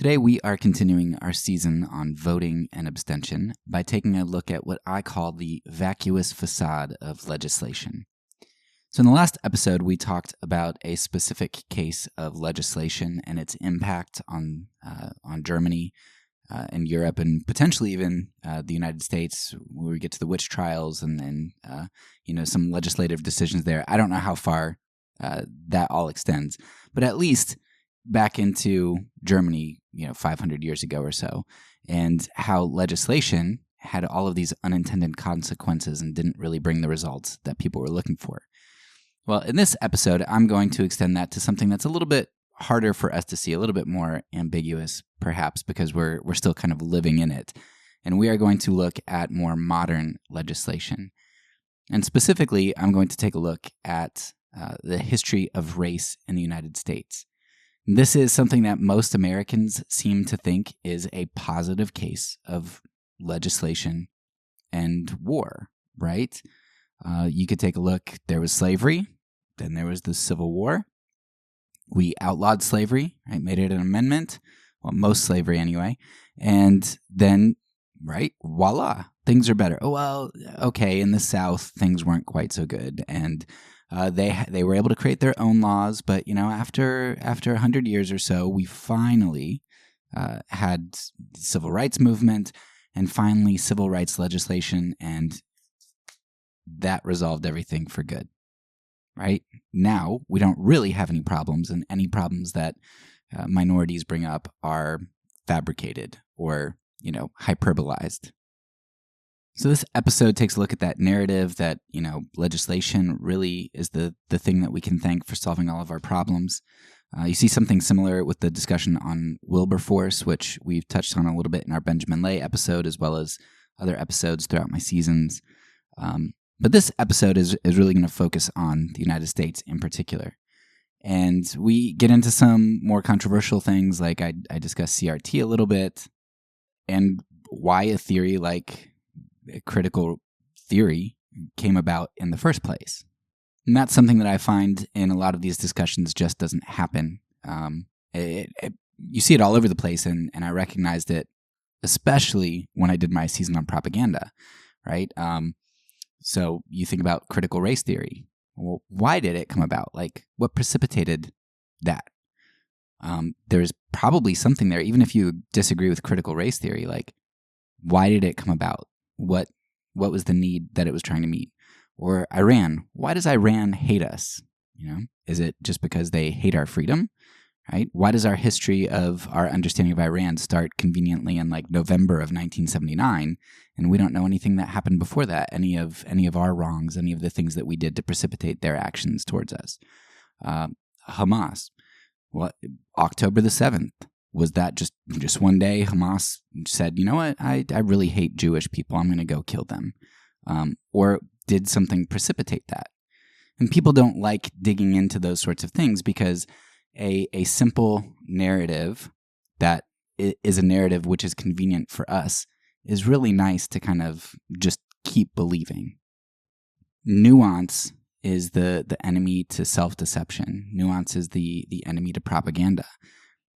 Today we are continuing our season on voting and abstention by taking a look at what I call the vacuous facade of legislation. So in the last episode, we talked about a specific case of legislation and its impact on Germany and Europe, and potentially even the United States, where we get to the witch trials and some legislative decisions there. I don't know how far that all extends, but at least back into Germany, 500 years ago or so, and how legislation had all of these unintended consequences and didn't really bring the results that people were looking for. Well, in this episode, I'm going to extend that to something that's a little bit harder for us to see, a little bit more ambiguous, perhaps, because we're still kind of living in it. And we are going to look at more modern legislation. And specifically, I'm going to take a look at the history of race in the United States. This is something that most Americans seem to think is a positive case of legislation and war, right? You could take a look. There was slavery. Then there was the Civil War. We outlawed slavery, right? Made it an amendment. Well, most slavery anyway. And then, right, voila, things are better. Oh, well, okay, in the South, things weren't quite so good. And they were able to create their own laws, but after 100 years or so, we finally had civil rights movement and finally civil rights legislation, and that resolved everything for good. Right now, we don't really have any problems, and any problems that minorities bring up are fabricated or hyperbolized. So this episode takes a look at that narrative that, legislation really is the thing that we can thank for solving all of our problems. You see something similar with the discussion on Wilberforce, which we've touched on a little bit in our Benjamin Lay episode, as well as other episodes throughout my seasons. But this episode is really going to focus on the United States in particular. And we get into some more controversial things, like I discuss CRT a little bit, and why a theory like critical theory came about in the first place. And that's something that I find in a lot of these discussions just doesn't happen. You see it all over the place, and I recognized it, especially when I did my season on propaganda, right? So you think about critical race theory. Well, why did it come about? Like, what precipitated that? There's probably something there, even if you disagree with critical race theory. Like, why did it come about? What was the need that it was trying to meet? Or Iran. Why does Iran hate us? Is it just because they hate our freedom? Right? Why does our history of our understanding of Iran start conveniently in like November of 1979, and we don't know anything that happened before that, any of our wrongs, any of the things that we did to precipitate their actions towards us? Hamas. Well, October the 7th. Was that just one day Hamas said, you know what, I really hate Jewish people, I'm going to go kill them? Or did something precipitate that? And people don't like digging into those sorts of things because a simple narrative that is a narrative which is convenient for us is really nice to kind of just keep believing. Nuance is the enemy to self-deception. Nuance is the enemy to propaganda.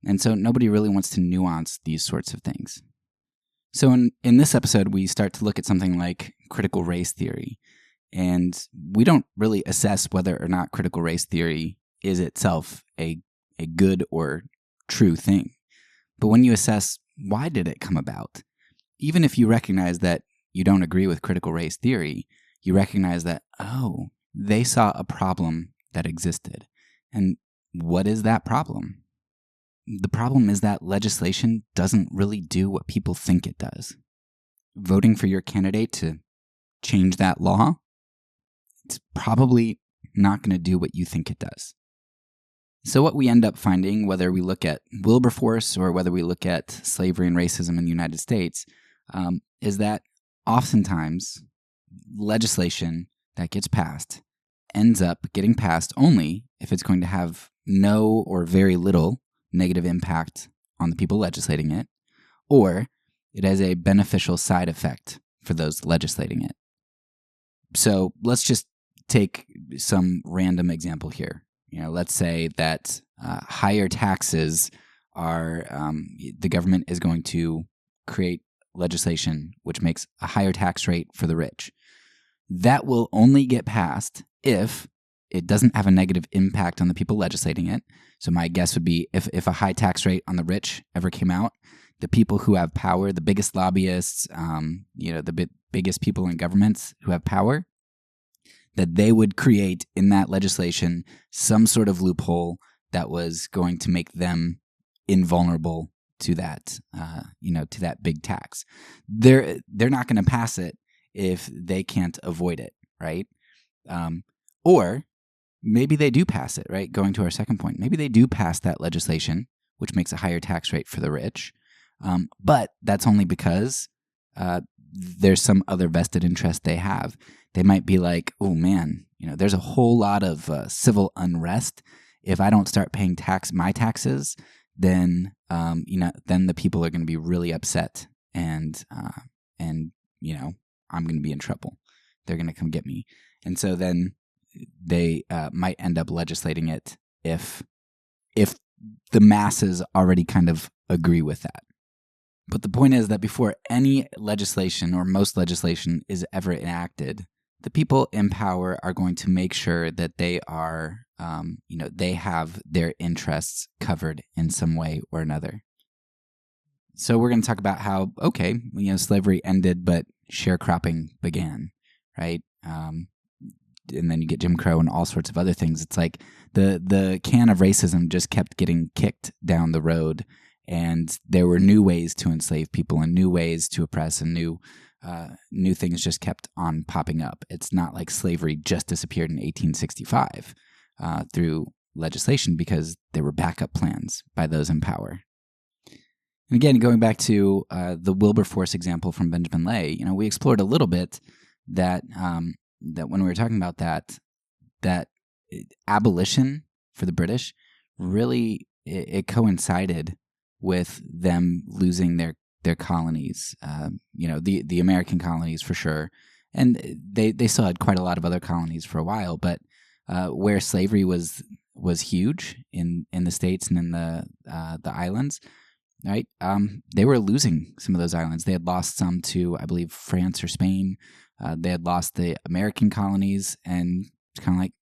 And so nobody really wants to nuance these sorts of things. So in this episode, we start to look at something like critical race theory. And we don't really assess whether or not critical race theory is itself a good or true thing. But when you assess why did it come about, even if you recognize that you don't agree with critical race theory, you recognize that, they saw a problem that existed. And what is that problem? The problem is that legislation doesn't really do what people think it does. Voting for your candidate to change that law, it's probably not going to do what you think it does. So what we end up finding, whether we look at Wilberforce or whether we look at slavery and racism in the United States, is that oftentimes legislation that gets passed ends up getting passed only if it's going to have no or very little negative impact on the people legislating it, or it has a beneficial side effect for those legislating it. So let's just take some random example here. Let's say that higher taxes are the government is going to create legislation which makes a higher tax rate for the rich. That will only get passed if it doesn't have a negative impact on the people legislating it. So my guess would be if a high tax rate on the rich ever came out, the people who have power, the biggest lobbyists, the biggest people in governments who have power, that they would create in that legislation some sort of loophole that was going to make them invulnerable to that, to that big tax. They're not going to pass it if they can't avoid it, right? Or maybe they do pass it, right? Going to our second point, maybe they do pass that legislation, which makes a higher tax rate for the rich, but that's only because there's some other vested interest they have. They might be like, oh man, there's a whole lot of civil unrest. If I don't start paying my taxes, then then the people are going to be really upset, and I'm going to be in trouble. They're going to come get me, and so then they might end up legislating it if the masses already kind of agree with that. But the point is that before any legislation or most legislation is ever enacted, the people in power are going to make sure that they are, they have their interests covered in some way or another. So we're going to talk about how, slavery ended, but sharecropping began, right? And then you get Jim Crow and all sorts of other things. It's like the can of racism just kept getting kicked down the road, and there were new ways to enslave people and new ways to oppress, and new things just kept on popping up. It's not like slavery just disappeared in 1865 through legislation, because there were backup plans by those in power. And again, going back to the Wilberforce example from Benjamin Lay, we explored a little bit that when we were talking about that abolition for the British really it coincided with them losing their colonies, the American colonies for sure, and they still had quite a lot of other colonies for a while, but where slavery was huge in the States and in the islands, right? They were losing some of those islands. They had lost some to, I believe, France or Spain. They had lost the American colonies, and it's kind of like,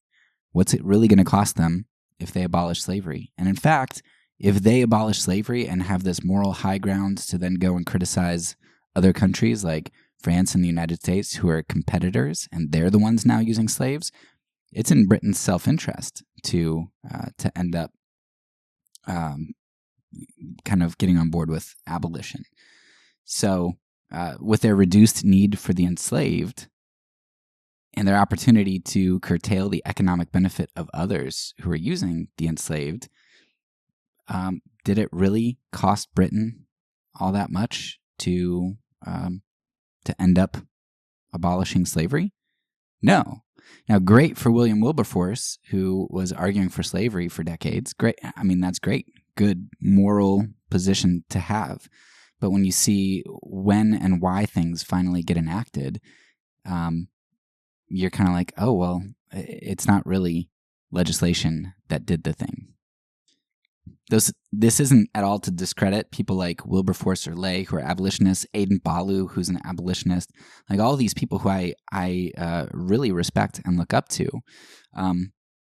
what's it really going to cost them if they abolish slavery? And in fact, if they abolish slavery and have this moral high ground to then go and criticize other countries like France and the United States, who are competitors, and they're the ones now using slaves, it's in Britain's self-interest to end up kind of getting on board with abolition. So with their reduced need for the enslaved and their opportunity to curtail the economic benefit of others who are using the enslaved, did it really cost Britain all that much to end up abolishing slavery? No. Now, great for William Wilberforce, who was arguing for slavery for decades. Great. I mean, that's great. Good moral position to have. But when you see when and why things finally get enacted, you're kind of like, oh, well, it's not really legislation that did the thing. This isn't at all to discredit people like Wilberforce or Lay, who are abolitionists, Aden Balu, who's an abolitionist, like all these people who I really respect and look up to.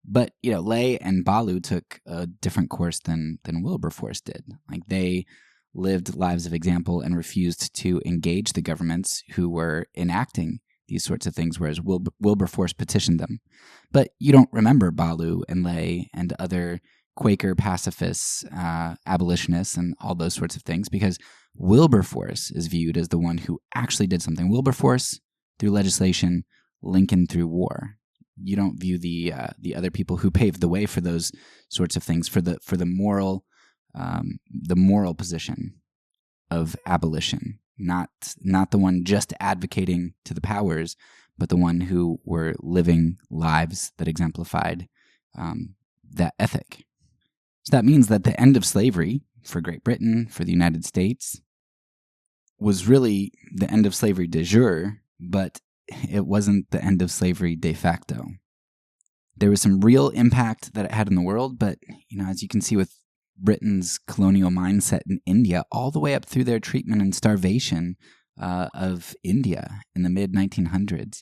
But Lay and Balu took a different course than Wilberforce did. Like, they lived lives of example and refused to engage the governments who were enacting these sorts of things, whereas Wilberforce petitioned them. But you don't remember Balu and Lay and other Quaker pacifists, abolitionists, and all those sorts of things, because Wilberforce is viewed as the one who actually did something. Wilberforce through legislation, Lincoln through war. You don't view the other people who paved the way for those sorts of things, for the moral position of abolition, not the one just advocating to the powers, but the one who were living lives that exemplified that ethic. So that means that the end of slavery for Great Britain, for the United States, was really the end of slavery de jure, but it wasn't the end of slavery de facto. There was some real impact that it had in the world, but as you can see with Britain's colonial mindset in India all the way up through their treatment and starvation of India in the mid-1900s.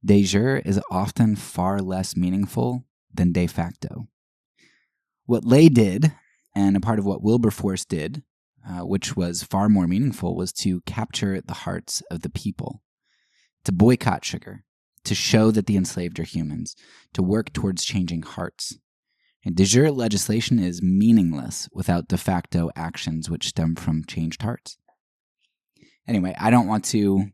De jure is often far less meaningful than de facto. What Lay did, and a part of what Wilberforce did, which was far more meaningful, was to capture the hearts of the people, to boycott sugar, to show that the enslaved are humans, to work towards changing hearts. And de jure legislation is meaningless without de facto actions which stem from changed hearts. Anyway, I don't want to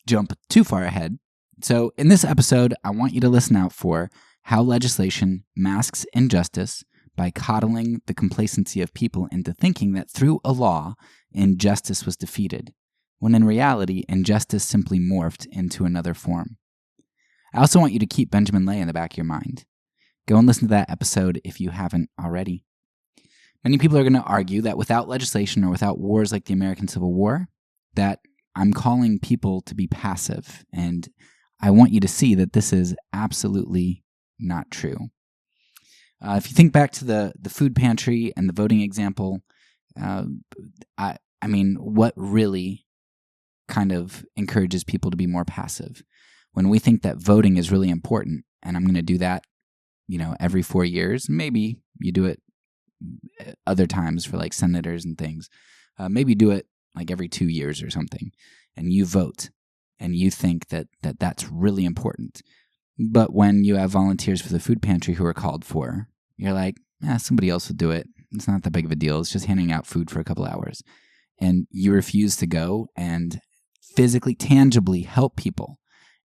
jump too far ahead. So in this episode, I want you to listen out for how legislation masks injustice by coddling the complacency of people into thinking that through a law, injustice was defeated, when in reality, injustice simply morphed into another form. I also want you to keep Benjamin Lay in the back of your mind. Go and listen to that episode if you haven't already. Many people are going to argue that without legislation or without wars like the American Civil War, that I'm calling people to be passive, and I want you to see that this is absolutely not true. If you think back to the food pantry and the voting example, I mean, what really kind of encourages people to be more passive? When we think that voting is really important, and I'm going to do that, every 4 years, maybe you do it other times for like senators and things. Maybe do it like every 2 years or something, and you vote, and you think that that's really important. But when you have volunteers for the food pantry who are called for, you're like, somebody else will do it. It's not that big of a deal. It's just handing out food for a couple hours. And you refuse to go and physically, tangibly help people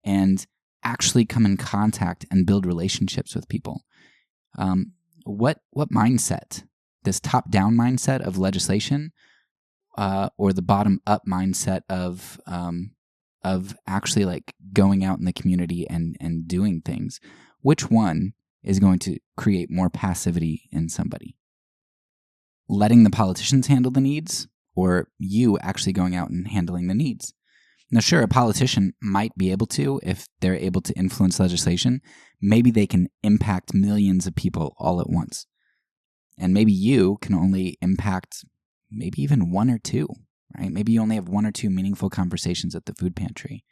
and actually come in contact and build relationships with people. What mindset? This top-down mindset of legislation, or the bottom-up mindset of actually like going out in the community and doing things? Which one is going to create more passivity in somebody? Letting the politicians handle the needs, or you actually going out and handling the needs? Now, sure, a politician might be able to, if they're able to influence legislation. Maybe they can impact millions of people all at once. And maybe you can only impact maybe even one or two, right? Maybe you only have one or two meaningful conversations at the food pantry.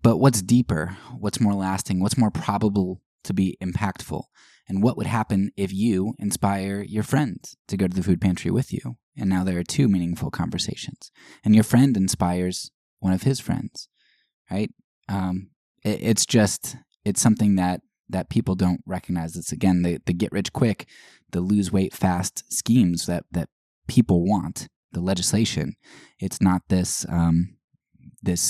But what's deeper, what's more lasting, what's more probable to be impactful? And what would happen if you inspire your friends to go to the food pantry with you? And now there are two meaningful conversations. And your friend inspires one of his friends, right? It's something that people don't recognize. It's, again, the get-rich-quick, the lose-weight-fast schemes that people want, the legislation. It's not this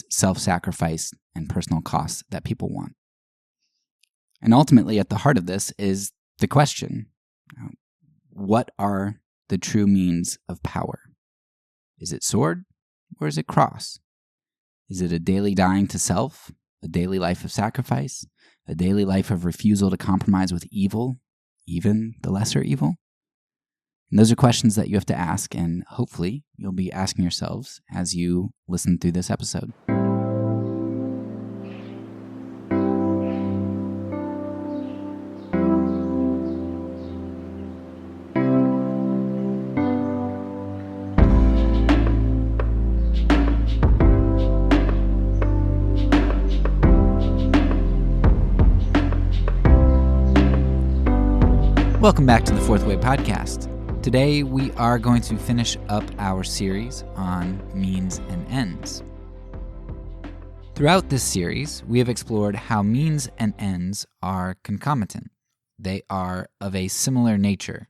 self-sacrifice and personal cost that people want. And ultimately, at the heart of this is the question, what are the true means of power? Is it sword or is it cross? Is it a daily dying to self, a daily life of sacrifice, a daily life of refusal to compromise with evil, even the lesser evil? And those are questions that you have to ask, and hopefully you'll be asking yourselves as you listen through this episode. Welcome back to the Fourth Way Podcast. Today we are going to finish up our series on means and ends. Throughout this series, we have explored how means and ends are concomitant. They are of a similar nature.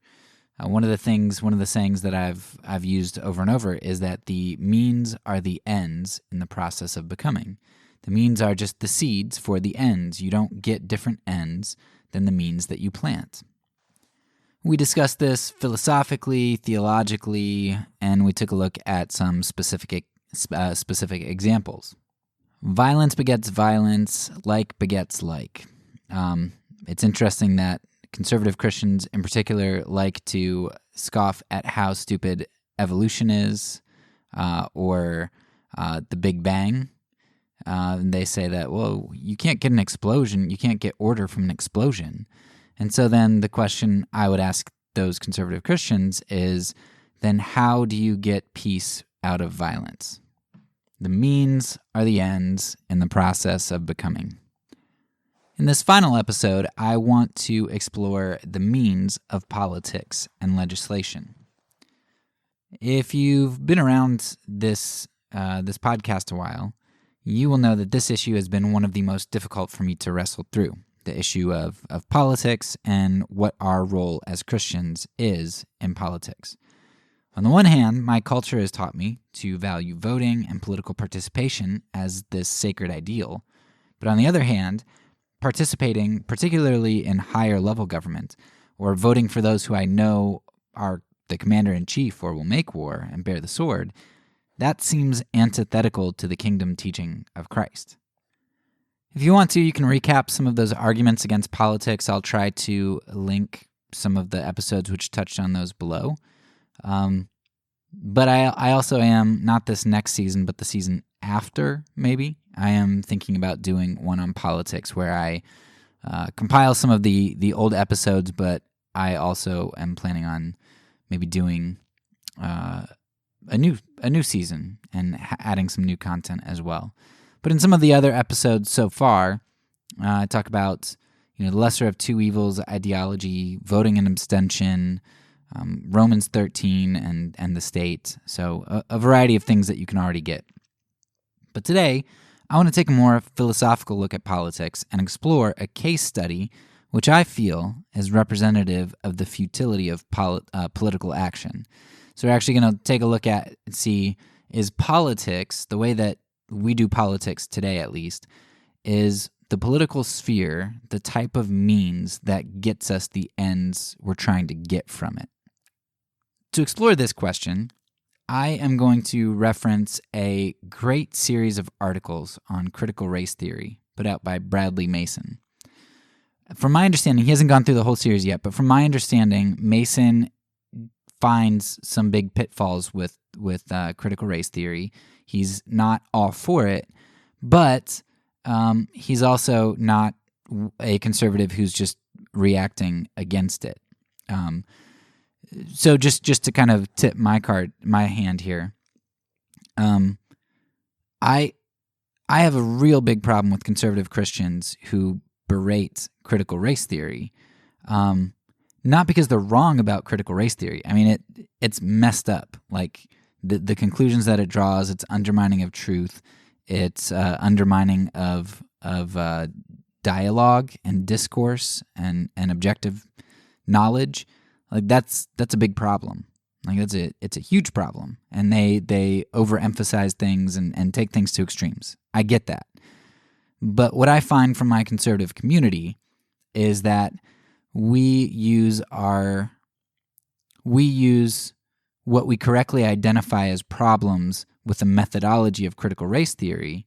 One of the sayings that I've used over and over is that the means are the ends in the process of becoming. The means are just the seeds for the ends. You don't get different ends than the means that you plant. We discussed this philosophically, theologically, and we took a look at some specific examples. Violence begets violence, like begets like. It's interesting that conservative Christians in particular like to scoff at how stupid evolution is, or the Big Bang. And they say that, well, you can't get an explosion, you can't get order from an explosion. And so then the question I would ask those conservative Christians is, then how do you get peace out of violence? The means are the ends in the process of becoming. In this final episode, I want to explore the means of politics and legislation. If you've been around this podcast a while, you will know that this issue has been one of the most difficult for me to wrestle through, the issue of politics and what our role as Christians is in politics. On the one hand, my culture has taught me to value voting and political participation as this sacred ideal. But on the other hand, participating, particularly in higher level government, or voting for those who I know are the commander-in-chief or will make war and bear the sword, that seems antithetical to the kingdom teaching of Christ. If you want to, you can recap some of those arguments against politics. I'll try to link some of the episodes which touched on those below. But I also am, not this next season, but the season after, maybe, I am thinking about doing one on politics where I compile some of the old episodes, but I also am planning on maybe doing a new season and adding some new content as well. But in some of the other episodes so far, I talk about the lesser of two evils ideology, voting and abstention, Romans 13 and the state. So a variety of things that you can already get. But today, I want to take a more philosophical look at politics and explore a case study which I feel is representative of the futility of political action. So we're actually going to take a look at and see, is politics, the way that we do politics today at least, is the political sphere the type of means that gets us the ends we're trying to get from it? To explore this question, I am going to reference a great series of articles on critical race theory put out by Bradley Mason. From my understanding, he hasn't gone through the whole series yet, but from my understanding, Mason finds some big pitfalls with critical race theory. He's not all for it, but he's also not a conservative who's just reacting against it. So just to kind of tip my hand here, I have a real big problem with conservative Christians who berate critical race theory, not because they're wrong about critical race theory. I mean, it's messed up. Like the conclusions that it draws, it's undermining of truth, it's undermining of dialogue and discourse and objective knowledge. Like that's a big problem. Like it's a huge problem, and they overemphasize things and take things to extremes. I get that. But what I find from my conservative community is that we use what we correctly identify as problems with the methodology of critical race theory.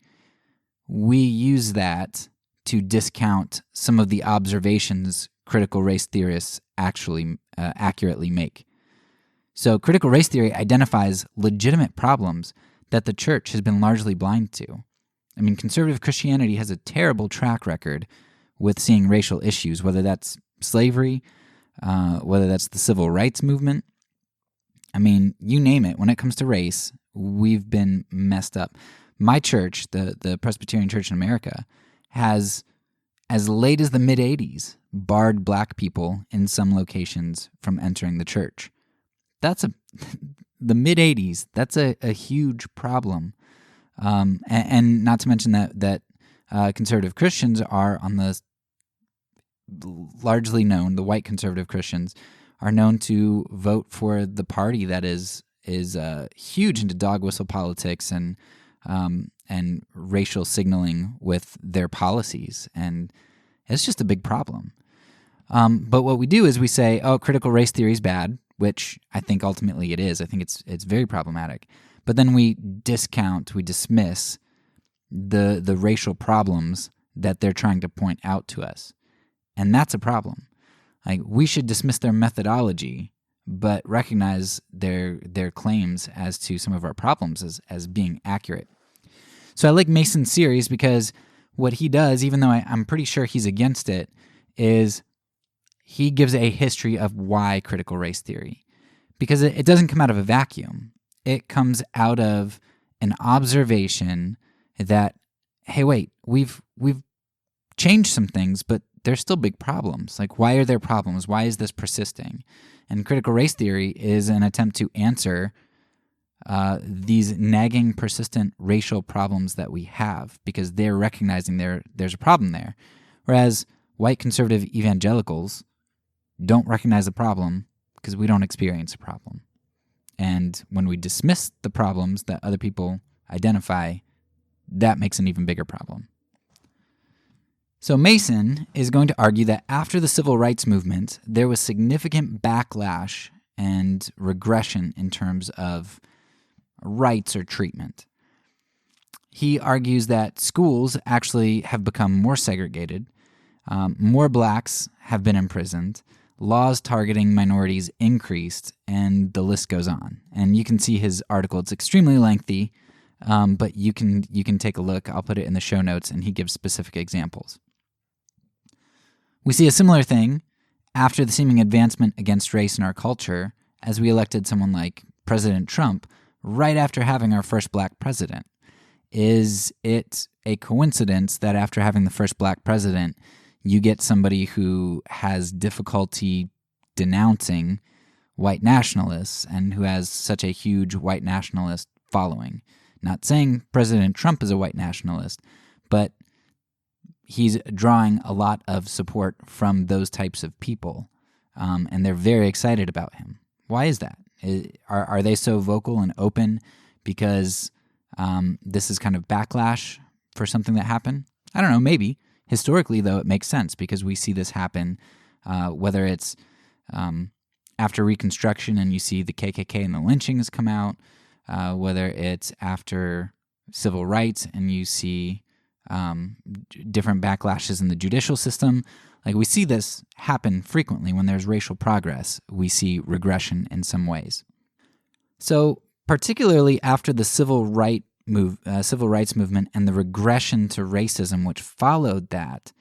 We use that to discount some of the observations critical race theorists actually accurately make. So critical race theory identifies legitimate problems that the church has been largely blind to. I mean, conservative Christianity has a terrible track record with seeing racial issues, whether that's slavery, whether that's the civil rights movement. I mean, you name it. When it comes to race, we've been messed up. My church, the Presbyterian Church in America, has, as late as the mid-'80s, barred black people in some locations from entering the church. The mid-'80s, that's a huge problem. And not to mention that conservative Christians are on the largely known, the white conservative Christians are known to vote for the party that is huge into dog whistle politics and racial signaling with their policies, and it's just a big problem. But what we do is we say, oh, critical race theory is bad, which I think ultimately it is. I think it's very problematic. But then we dismiss the racial problems that they're trying to point out to us. And that's a problem. Like, we should dismiss their methodology, but recognize their claims as to some of our problems as being accurate. So I like Mason's series because what he does, even though I'm pretty sure he's against it, is he gives a history of why critical race theory. Because it doesn't come out of a vacuum. It comes out of an observation that, hey, wait, we've changed some things, but there's still big problems. Like, why are there problems? Why is this persisting? And critical race theory is an attempt to answer these nagging, persistent racial problems that we have, because they're recognizing there's a problem there. Whereas white conservative evangelicals don't recognize the problem because we don't experience a problem. And when we dismiss the problems that other people identify, that makes an even bigger problem. So Mason is going to argue that after the civil rights movement, there was significant backlash and regression in terms of rights or treatment. He argues that schools actually have become more segregated, more blacks have been imprisoned, laws targeting minorities increased, and the list goes on. And you can see his article. It's extremely lengthy, but you can take a look. I'll put it in the show notes, and he gives specific examples. We see a similar thing after the seeming advancement against race in our culture as we elected someone like President Trump right after having our first black president. Is it a coincidence that after having the first black president, you get somebody who has difficulty denouncing white nationalists and who has such a huge white nationalist following? Not saying President Trump is a white nationalist, but he's drawing a lot of support from those types of people, and they're very excited about him. Why is that? Are they so vocal and open because this is kind of backlash for something that happened? I don't know, maybe. Historically, though, it makes sense because we see this happen, whether it's after Reconstruction and you see the KKK and the lynchings come out, whether it's after civil rights and you see different backlashes in the judicial system. Like, we see this happen frequently when there's racial progress. We see regression in some ways. So particularly after the civil rights movement and the regression to racism which followed that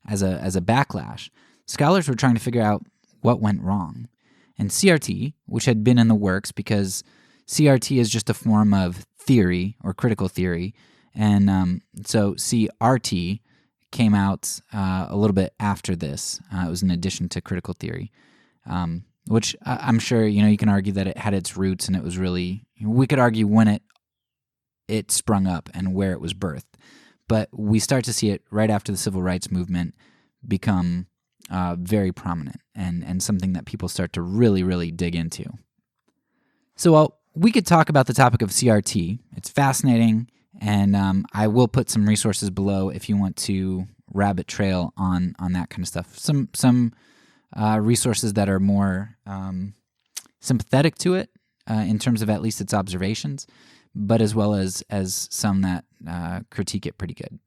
as a backlash, scholars were trying to figure out what went wrong. And CRT, which had been in the works because CRT is just a form of theory or critical theory, and so CRT came out a little bit after this. It was in addition to critical theory, which I'm sure you can argue that it had its roots, and it was really, we could argue when it sprung up and where it was birthed. But we start to see it right after the civil rights movement become very prominent and something that people start to really, really dig into. So we could talk about the topic of CRT. It's fascinating, and I will put some resources below if you want to rabbit trail on that kind of stuff. Some resources that are more sympathetic to it in terms of at least its observations, but as well as some that critique it pretty good.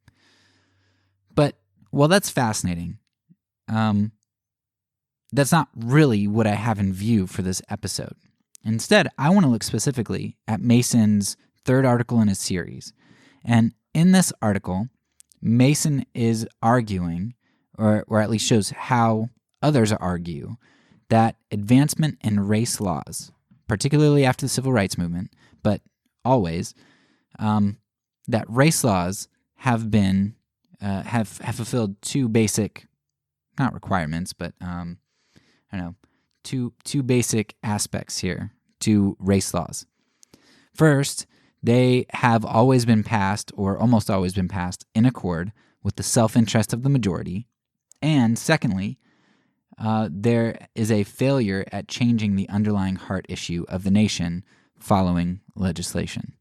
But while that's fascinating, that's not really what I have in view for this episode. Instead, I want to look specifically at Mason's third article in his series. And in this article, Mason is arguing, or at least shows how others argue, that advancement in race laws, particularly after the civil rights movement, but always, that race laws have been have fulfilled two basic, not requirements, but two basic aspects here to race laws. First, they have always been passed, or almost always been passed, in accord with the self-interest of the majority. And secondly, there is a failure at changing the underlying heart issue of the nation following legislation.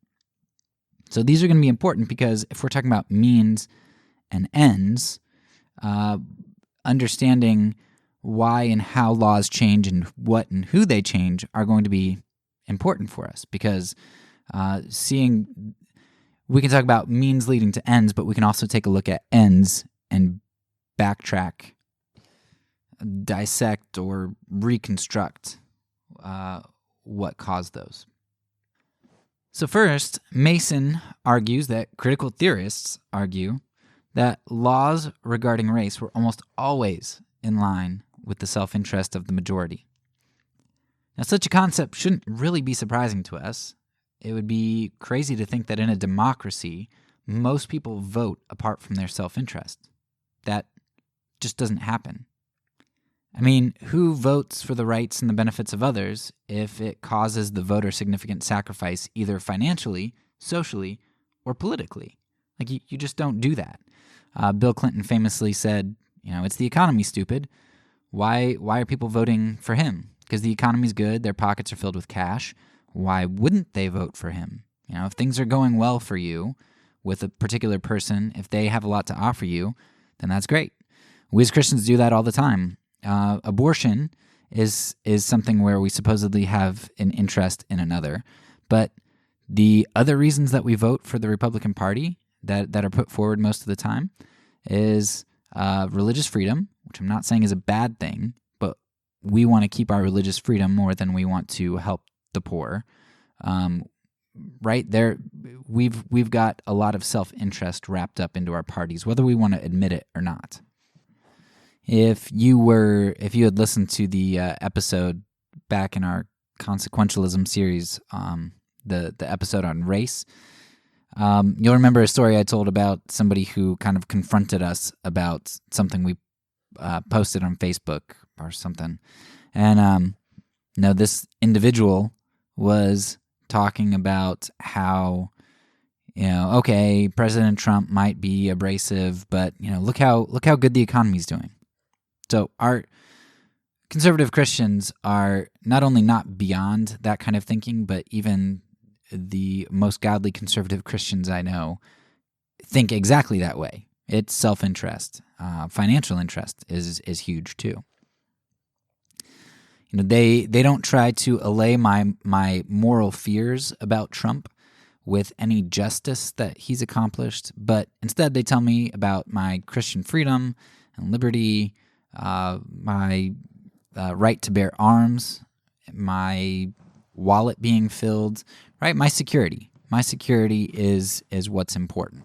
So these are going to be important because if we're talking about means and ends, understanding why and how laws change and what and who they change are going to be important for us, because we can talk about means leading to ends, but we can also take a look at ends and backtrack, dissect, or reconstruct what caused those. So first, Mason argues that critical theorists argue that laws regarding race were almost always in line with the self-interest of the majority. Now, such a concept shouldn't really be surprising to us. It would be crazy to think that in a democracy, most people vote apart from their self-interest. That just doesn't happen. I mean, who votes for the rights and the benefits of others if it causes the voter significant sacrifice either financially, socially, or politically? Like, you just don't do that. Bill Clinton famously said, it's the economy, stupid. Why are people voting for him? Because the economy's good, their pockets are filled with cash. Why wouldn't they vote for him? If things are going well for you with a particular person, if they have a lot to offer you, then that's great. We as Christians do that all the time. Abortion is something where we supposedly have an interest in another, but the other reasons that we vote for the Republican Party that are put forward most of the time is religious freedom, which I'm not saying is a bad thing, but we want to keep our religious freedom more than we want to help the poor. Right there, we've got a lot of self-interest wrapped up into our parties, whether we want to admit it or not. If you had listened to the episode back in our consequentialism series, the episode on race, you'll remember a story I told about somebody who kind of confronted us about something we posted on Facebook or something. And this individual was talking about how, okay, President Trump might be abrasive, but look how good the economy's doing. So our conservative Christians are not only not beyond that kind of thinking, but even the most godly conservative Christians I know think exactly that way. It's self-interest. Financial interest is huge too. They don't try to allay my moral fears about Trump with any justice that he's accomplished, but instead they tell me about my Christian freedom and liberty, my right to bear arms, my wallet being filled, right? My security. My security is what's important.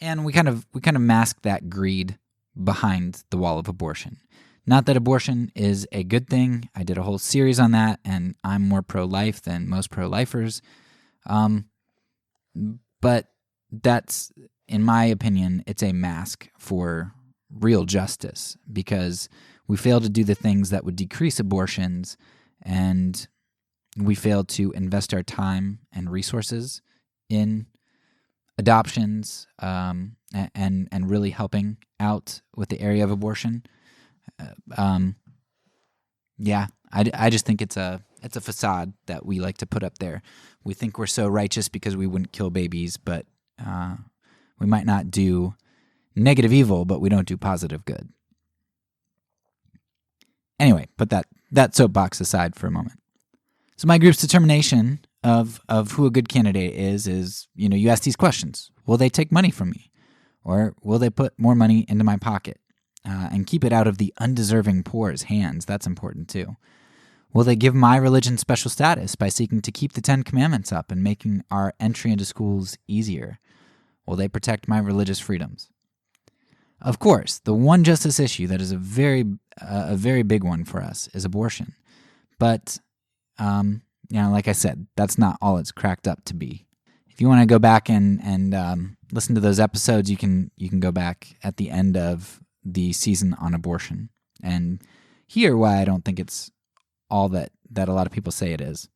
And we kind of mask that greed behind the wall of abortion. Not that abortion is a good thing. I did a whole series on that, and I'm more pro-life than most pro-lifers. But that's, in my opinion, it's a mask for real justice, because we fail to do the things that would decrease abortions, and we fail to invest our time and resources in adoptions and really helping out with the area of abortion. I just think it's a facade that we like to put up there. We think we're so righteous because we wouldn't kill babies, but we might not do negative evil, but we don't do positive good. Anyway, put that soapbox aside for a moment. So my group's determination of who a good candidate is, you ask these questions. Will they take money from me? Or will they put more money into my pocket and keep it out of the undeserving poor's hands? That's important too. Will they give my religion special status by seeking to keep the 10 Commandments up and making our entry into schools easier? Will they protect my religious freedoms? Of course, the one justice issue that is a very big one for us is abortion. But, like I said, that's not all it's cracked up to be. If you want to go back and listen to those episodes, you can go back at the end of the season on abortion and hear why I don't think it's all that a lot of people say it is.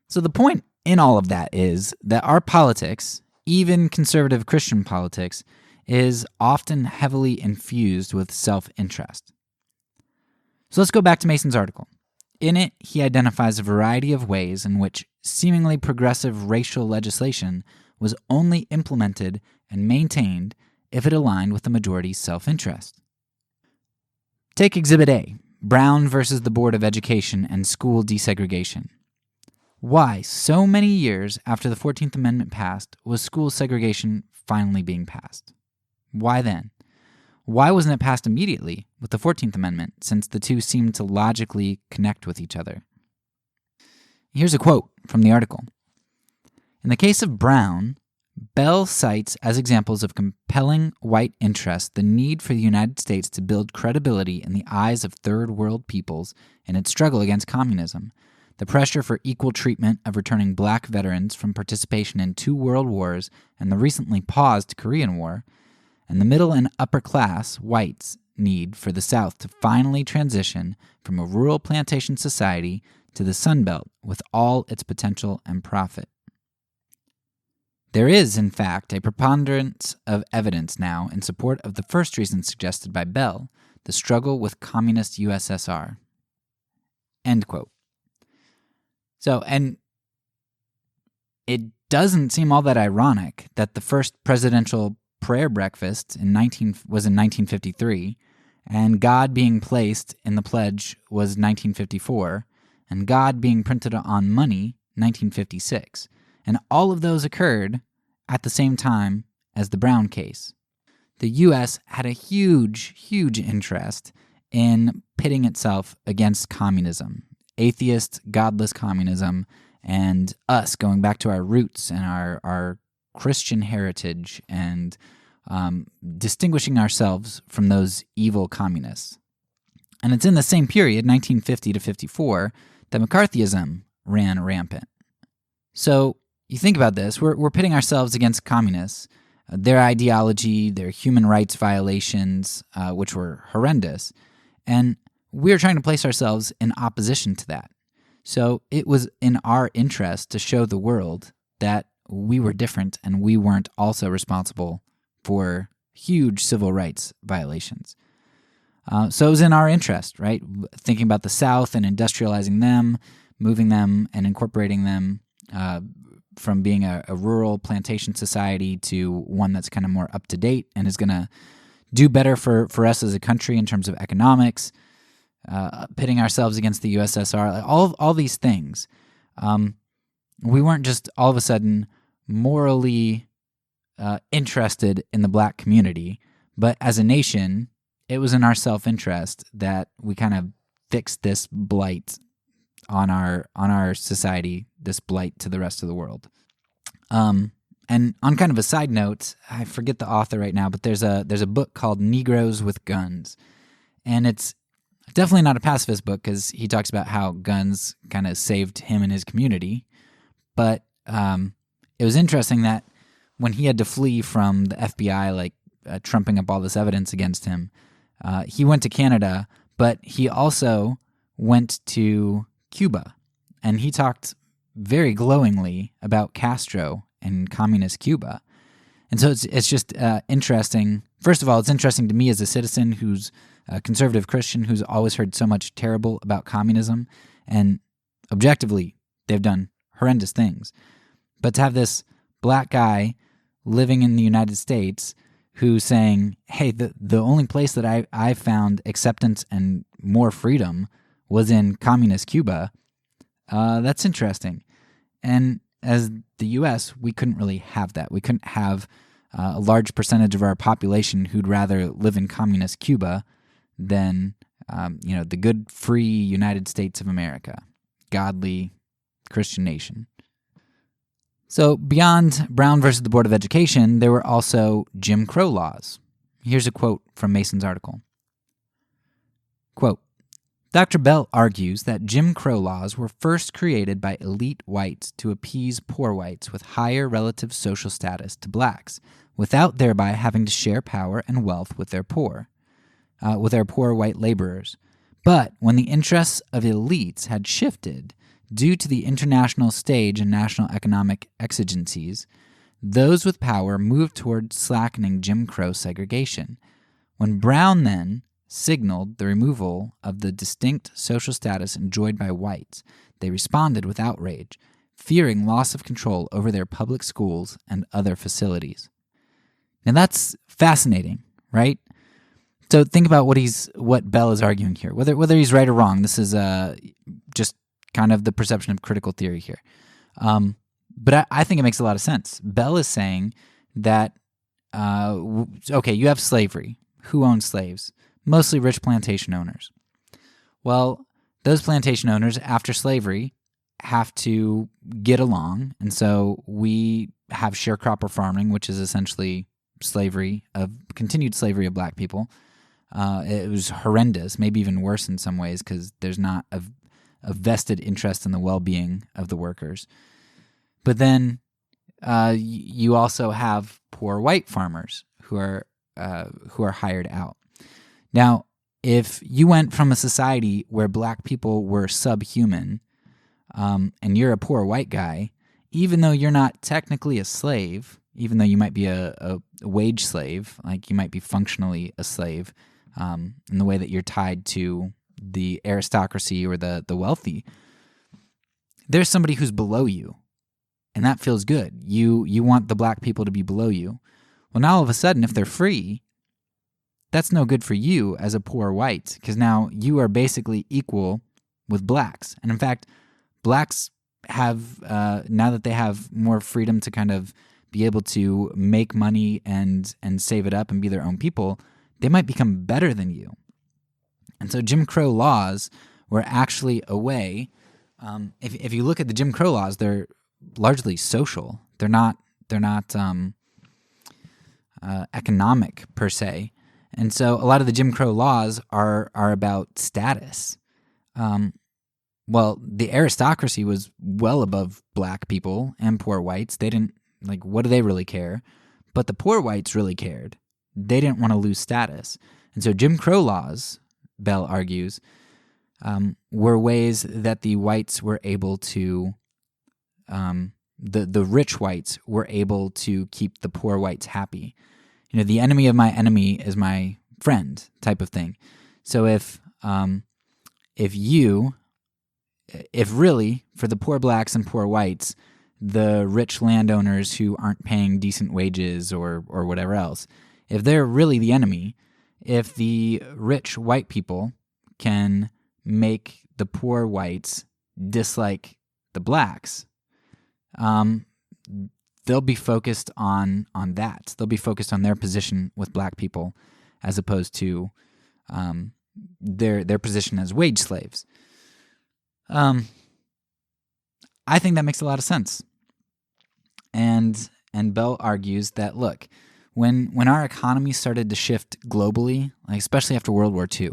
So the point in all of that is that our politics, even conservative Christian politics, is often heavily infused with self-interest. So let's go back to Mason's article. In it, he identifies a variety of ways in which seemingly progressive racial legislation was only implemented and maintained if it aligned with the majority's self-interest. Take Exhibit A, Brown versus the Board of Education and School Desegregation. Why, so many years after the 14th Amendment passed, was school segregation finally being passed? Why then? Why wasn't it passed immediately with the 14th Amendment, since the two seemed to logically connect with each other? Here's a quote from the article. In the case of Brown, Bell cites as examples of compelling white interest the need for the United States to build credibility in the eyes of third world peoples in its struggle against communism, the pressure for equal treatment of returning black veterans from participation in 2 world wars and the recently paused Korean War, and the middle and upper class whites' need for the South to finally transition from a rural plantation society to the Sun Belt with all its potential and profit. There is, in fact, a preponderance of evidence now in support of the first reason suggested by Bell, the struggle with communist USSR. End quote. So, and it doesn't seem all that ironic that the first presidential prayer breakfast was in 1953, and God being placed in the pledge was 1954, and God being printed on money, 1956. And all of those occurred at the same time as the Brown case. The U.S. had a huge, huge interest in pitting itself against communism, atheist, godless communism, and us going back to our roots and our Christian heritage and distinguishing ourselves from those evil communists. And it's in the same period, 1950 to 54, that McCarthyism ran rampant. So you think about this, we're pitting ourselves against communists, their ideology, their human rights violations, which were horrendous, and we're trying to place ourselves in opposition to that. So it was in our interest to show the world that we were different and we weren't also responsible for huge civil rights violations. So it was in our interest, right? Thinking about the South and industrializing them, moving them and incorporating them from being a rural plantation society to one that's kind of more up to date and is going to do better for us as a country in terms of economics, pitting ourselves against the USSR, all these things. We weren't just all of a sudden morally interested in the black community, but as a nation, it was in our self-interest that we kind of fixed this blight on our society, this blight to the rest of the world. And on kind of a side note, I forget the author right now, but there's a book called Negroes with Guns, and it's definitely not a pacifist book because he talks about how guns kind of saved him and his community. But it was interesting that when he had to flee from the FBI, trumping up all this evidence against him, he went to Canada, but he also went to Cuba, and he talked very glowingly about Castro and communist Cuba. And so it's just interesting. First of all, it's interesting to me as a citizen who's a conservative Christian who's always heard so much terrible about communism, and objectively, they've done horrendous things. But to have this black guy living in the United States who's saying, hey, the only place that I found acceptance and more freedom was in communist Cuba, that's interesting. And as the U.S., we couldn't really have that. We couldn't have a large percentage of our population who'd rather live in communist Cuba than, the good, free United States of America, godly Christian nation. So beyond Brown versus the Board of Education, there were also Jim Crow laws. Here's a quote from Mason's article. Quote, Dr. Bell argues that Jim Crow laws were first created by elite whites to appease poor whites with higher relative social status to blacks, without thereby having to share power and wealth with their poor white laborers. But when the interests of elites had shifted due to the international stage and national economic exigencies, those with power moved toward slackening Jim Crow segregation. When Brown then signaled the removal of the distinct social status enjoyed by whites, they responded with outrage, fearing loss of control over their public schools and other facilities. Now that's fascinating, right? So think about what Bell is arguing here. Whether he's right or wrong, this is just kind of the perception of critical theory here. But I think it makes a lot of sense. Bell is saying that, you have slavery. Who owns slaves? Mostly rich plantation owners. Well, those plantation owners, after slavery, have to get along, and so we have sharecropper farming, which is essentially continued slavery of black people. It was horrendous, maybe even worse in some ways, because there's not a vested interest in the well-being of the workers. But then you also have poor white farmers who are hired out. Now, if you went from a society where black people were subhuman, and you're a poor white guy, even though you're not technically a slave, even though you might be a wage slave, like you might be functionally a slave, in the way that you're tied to the aristocracy or the wealthy, there's somebody who's below you, and that feels good. You want the black people to be below you. Well, now all of a sudden, if they're free, that's no good for you as a poor white, because now you are basically equal with blacks. And in fact, blacks have, now that they have more freedom to kind of be able to make money and save it up and be their own people, they might become better than you. And so Jim Crow laws were actually a way, if you look at the Jim Crow laws, they're largely social. They're not economic per se. And so a lot of the Jim Crow laws are about status. Well, the aristocracy was well above black people and poor whites. They didn't, what do they really care? But the poor whites really cared. They didn't want to lose status. And so Jim Crow laws, Bell argues, were ways that the whites were able to, the rich whites were able to keep the poor whites happy. The enemy of my enemy is my friend type of thing. So if really, for the poor blacks and poor whites, the rich landowners who aren't paying decent wages or whatever else, if they're really the enemy, if the rich white people can make the poor whites dislike the blacks, they'll be focused on that. They'll be focused on their position with black people as opposed to their position as wage slaves. I think that makes a lot of sense. And Bell argues that, look, when our economy started to shift globally, especially after World War II,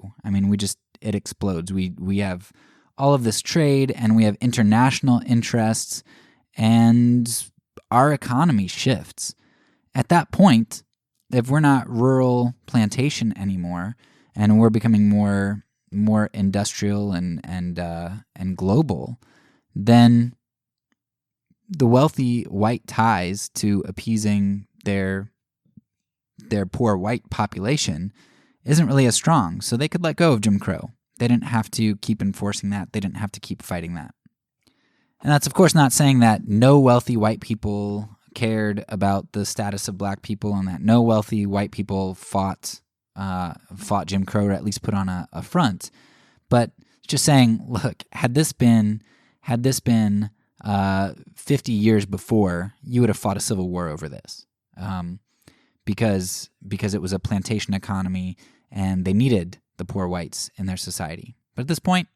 it explodes. We have all of this trade and we have international interests, and our economy shifts. At that point, if we're not rural plantation anymore and we're becoming more industrial and global, then the wealthy white ties to appeasing their poor white population isn't really as strong. So they could let go of Jim Crow. They didn't have to keep enforcing that. They didn't have to keep fighting that. And that's, of course, not saying that no wealthy white people cared about the status of black people and that no wealthy white people fought Jim Crow, or at least put on a front. But just saying, look, had this been 50 years before, you would have fought a civil war over this, because it was a plantation economy and they needed the poor whites in their society. But at this point,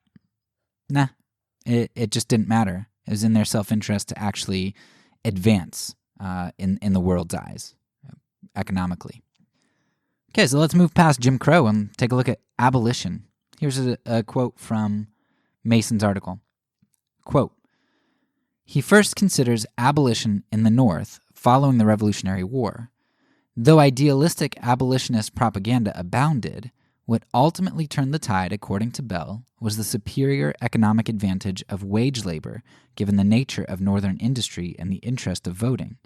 it just didn't matter. It was in their self-interest to actually advance in the world's eyes economically. Okay, so let's move past Jim Crow and take a look at abolition. Here's a quote from Mason's article. Quote, "He first considers abolition in the North following the Revolutionary War. Though idealistic abolitionist propaganda abounded, what ultimately turned the tide, according to Bell, was the superior economic advantage of wage labor, given the nature of Northern industry and the interest of voting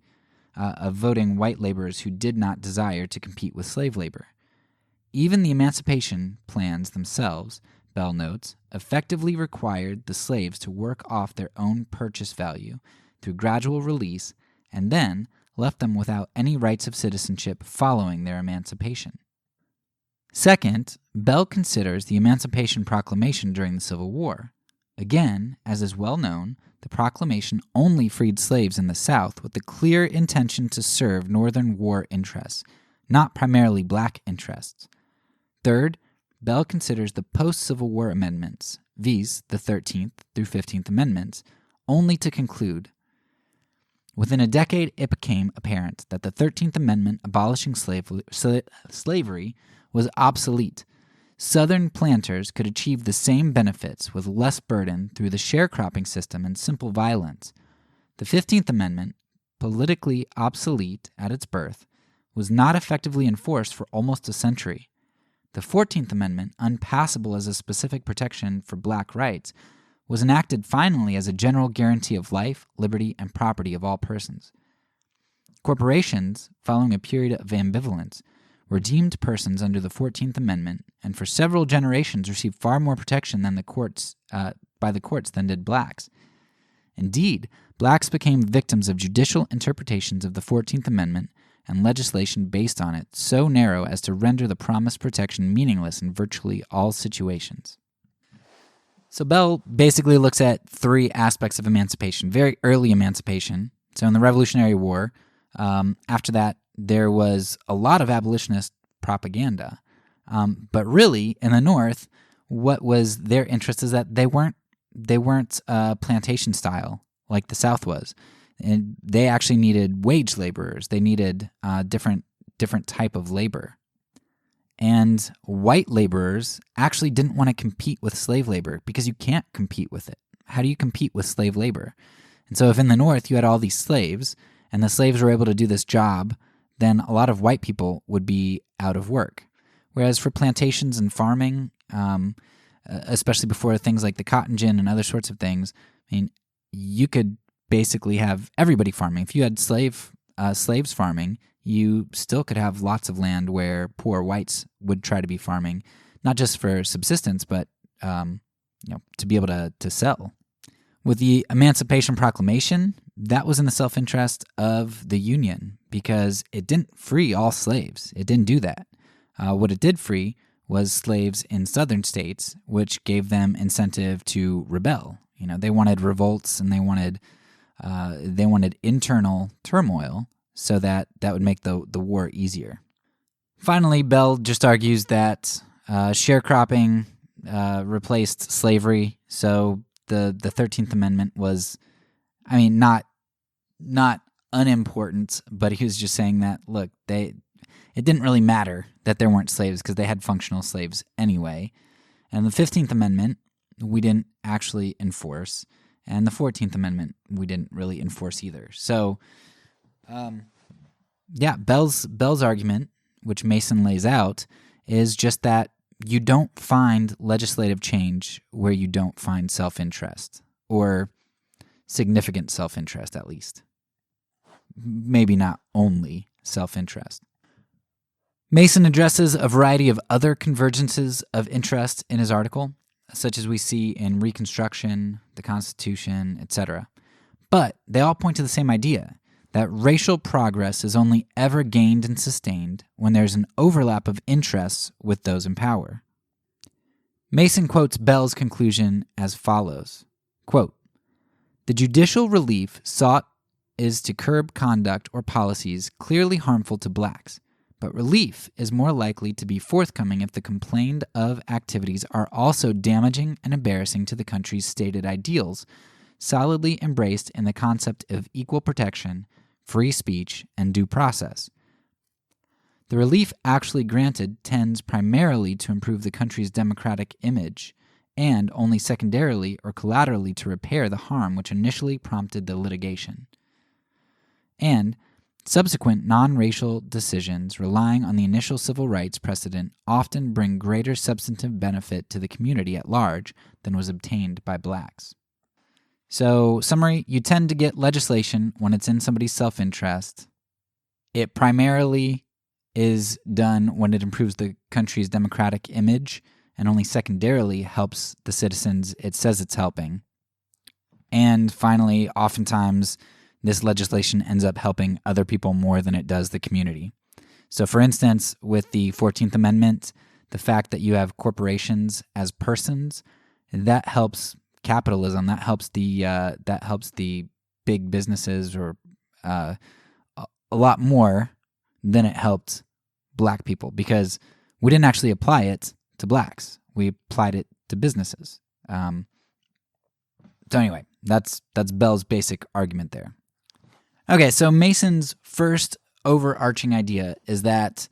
white laborers who did not desire to compete with slave labor. Even the emancipation plans themselves," Bell notes, "effectively required the slaves to work off their own purchase value through gradual release and then left them without any rights of citizenship following their emancipation." Second, Bell considers the Emancipation Proclamation during the Civil War. Again, as is well known, the proclamation only freed slaves in the South with the clear intention to serve Northern war interests, not primarily black interests. Third, Bell considers the post-Civil War amendments, viz. the 13th through 15th Amendments, only to conclude, within a decade, it became apparent that the 13th Amendment abolishing slavery was obsolete. Southern planters could achieve the same benefits with less burden through the sharecropping system and simple violence. The 15th Amendment, politically obsolete at its birth, was not effectively enforced for almost a century. The 14th Amendment, unpassable as a specific protection for black rights, was enacted finally as a general guarantee of life, liberty, and property of all persons. Corporations, following a period of ambivalence, were deemed persons under the 14th Amendment, and for several generations received far more protection than by the courts than did blacks. Indeed, blacks became victims of judicial interpretations of the 14th Amendment and legislation based on it so narrow as to render the promised protection meaningless in virtually all situations. So Bell basically looks at three aspects of emancipation. Very early emancipation. So in the Revolutionary War, after that, there was a lot of abolitionist propaganda. But really, in the North, what was their interest is that they weren't plantation style like the South was. And they actually needed wage laborers. They needed different type of labor. And white laborers actually didn't want to compete with slave labor because you can't compete with it. How do you compete with slave labor? And so if in the North you had all these slaves and the slaves were able to do this job, then a lot of white people would be out of work. Whereas for plantations and farming, especially before things like the cotton gin and other sorts of things, I mean, you could basically have everybody farming. If you had slaves farming, you still could have lots of land where poor whites would try to be farming, not just for subsistence, but to be able to sell. With the Emancipation Proclamation, that was in the self-interest of the Union because it didn't free all slaves. It didn't do that. What it did free was slaves in southern states, which gave them incentive to rebel. They wanted revolts and they wanted internal turmoil so that would make the war easier. Finally, Bell just argues that sharecropping replaced slavery, so the 13th Amendment was, not unimportant, but he was just saying that, look, it didn't really matter that there weren't slaves because they had functional slaves anyway. And the 15th Amendment, we didn't actually enforce. And the 14th Amendment, we didn't really enforce either. So, Bell's argument, which Mason lays out, is just that you don't find legislative change where you don't find self-interest, or significant self-interest at least. Maybe not only self-interest. Mason addresses a variety of other convergences of interest in his article, such as we see in Reconstruction, the Constitution, etc. But they all point to the same idea, that racial progress is only ever gained and sustained when there's an overlap of interests with those in power. Mason quotes Bell's conclusion as follows, quote, "The judicial relief sought is to curb conduct or policies clearly harmful to blacks, but relief is more likely to be forthcoming if the complained of activities are also damaging and embarrassing to the country's stated ideals, solidly embraced in the concept of equal protection, free speech, and due process. The relief actually granted tends primarily to improve the country's democratic image, and only secondarily or collaterally to repair the harm which initially prompted the litigation. And subsequent non-racial decisions relying on the initial civil rights precedent often bring greater substantive benefit to the community at large than was obtained by blacks." So, summary, you tend to get legislation when it's in somebody's self-interest. It primarily is done when it improves the country's democratic image and only secondarily helps the citizens it says it's helping. And finally, oftentimes, this legislation ends up helping other people more than it does the community. So, for instance, with the 14th Amendment, the fact that you have corporations as persons, that helps capitalism. That helps the big businesses or a lot more than it helped black people, because we didn't actually apply it to blacks. We applied it to businesses. So anyway, that's Bell's basic argument there. Okay, so Mason's first overarching idea is that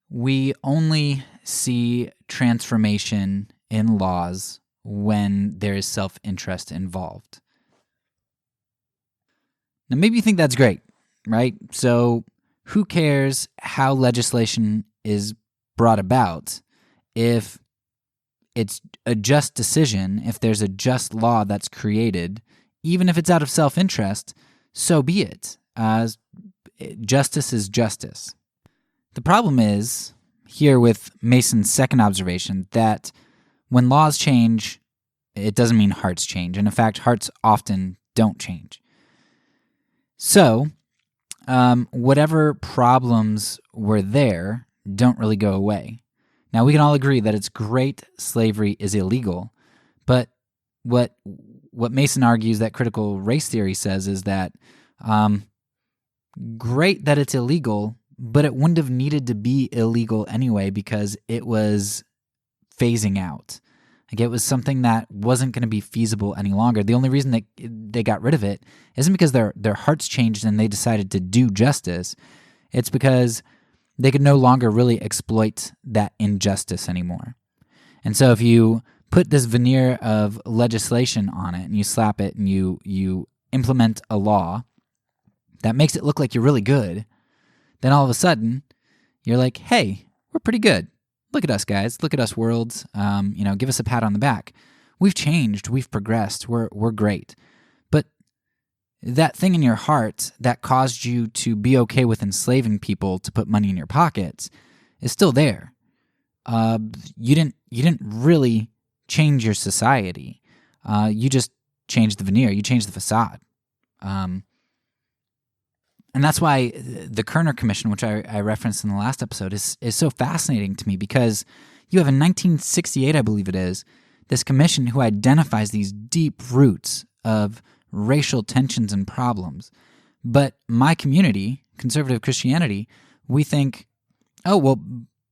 we only see transformation in laws when there is self-interest involved. Now, maybe you think that's great, right? So who cares how legislation is brought about if it's a just decision, if there's a just law that's created, even if it's out of self-interest, so be it. Justice is justice. The problem is, here with Mason's second observation, that when laws change, it doesn't mean hearts change. And in fact, hearts often don't change. So, whatever problems were there don't really go away. Now, we can all agree that it's great slavery is illegal, but what Mason argues that critical race theory says is that great that it's illegal, but it wouldn't have needed to be illegal anyway because it was phasing out. Like, it was something that wasn't going to be feasible any longer. The only reason that they got rid of it isn't because their hearts changed and they decided to do justice. It's because they could no longer really exploit that injustice anymore. And so if you put this veneer of legislation on it and you slap it and you implement a law that makes it look like you're really good, then all of a sudden you're like, hey, we're pretty good. Look at us, guys. Look at us, worlds. Give us a pat on the back. We've changed. We've progressed. We're great. But that thing in your heart that caused you to be okay with enslaving people to put money in your pockets is still there. You didn't really change your society. You just changed the veneer. You changed the facade. And that's why the Kerner Commission, which I referenced in the last episode, is so fascinating to me, because you have in 1968, I believe it is, this commission who identifies these deep roots of racial tensions and problems. But my community, conservative Christianity, we think, oh, well,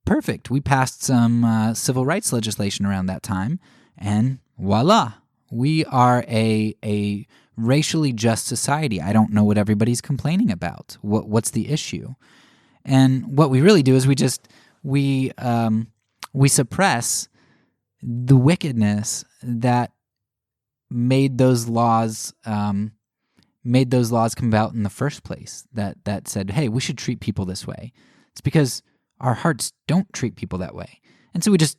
perfect. We passed some civil rights legislation around that time, and voila, we are a racially just society. I don't know what everybody's complaining about. What's the issue? And what we really do is we suppress the wickedness that made those laws come about in the first place. That said, hey, we should treat people this way. It's because our hearts don't treat people that way, and so we just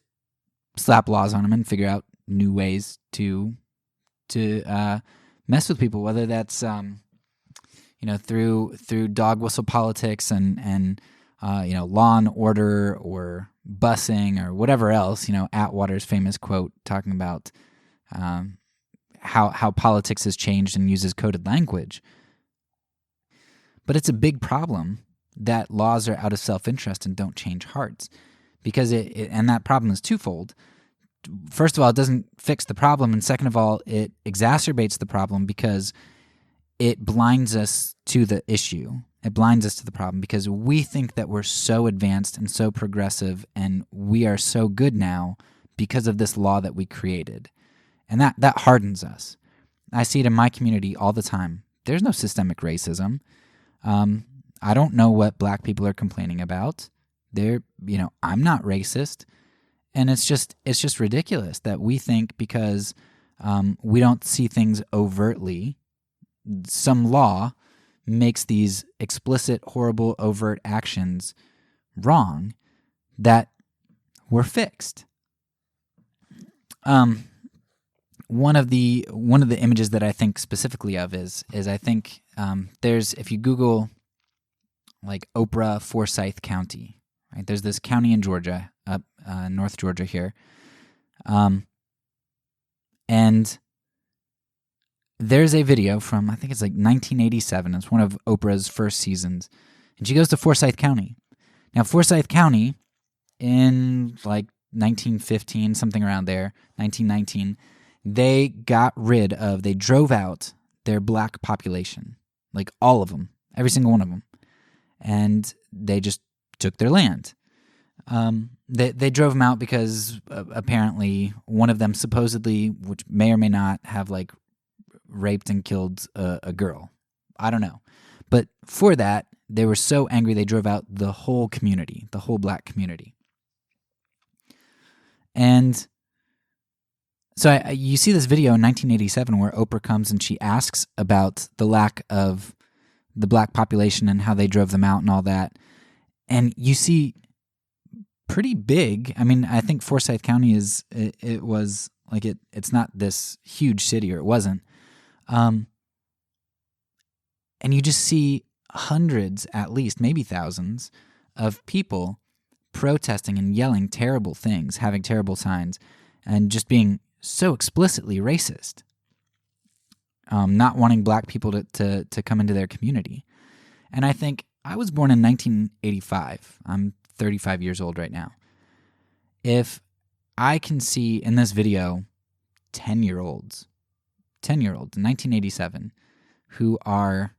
slap laws on them and figure out new ways to mess with people, whether that's through dog whistle politics and law and order or busing or whatever else. Atwater's famous quote talking about how politics has changed and uses coded language. But it's a big problem that laws are out of self-interest and don't change hearts, because and that problem is twofold. First of all, it doesn't fix the problem, and second of all, it exacerbates the problem because it blinds us to the issue. It blinds us to the problem because we think that we're so advanced and so progressive and we are so good now because of this law that we created. And that hardens us. I see it in my community all the time. There's no systemic racism. I don't know what black people are complaining about. I'm not racist. And it's just ridiculous that we think because we don't see things overtly, some law makes these explicit, horrible, overt actions wrong, that we're fixed. One of the images that I think specifically of is I think there's, if you Google like Oprah Forsyth County, right? There's this county in Georgia, up North Georgia here, and there's a video from, I think it's like 1987. It's one of Oprah's first seasons, and she goes to Forsyth County. Now, Forsyth County in like 1915, something around there, 1919, they drove out their black population, like all of them, every single one of them, and they just took their land. They drove them out because apparently one of them supposedly, which may or may not have like raped and killed a girl. I don't know. But for that, they were so angry they drove out the whole community, the whole black community. And so you see this video in 1987 where Oprah comes and she asks about the lack of the black population and how they drove them out and all that. And you see pretty big, I mean, I think Forsyth County it's not this huge city, or it wasn't. And you just see hundreds, at least, maybe thousands, of people protesting and yelling terrible things, having terrible signs, and just being so explicitly racist, not wanting black people to come into their community. And I think I was born in 1985. I'm 35 years old right now. If I can see in this video 10-year-olds in 1987 who are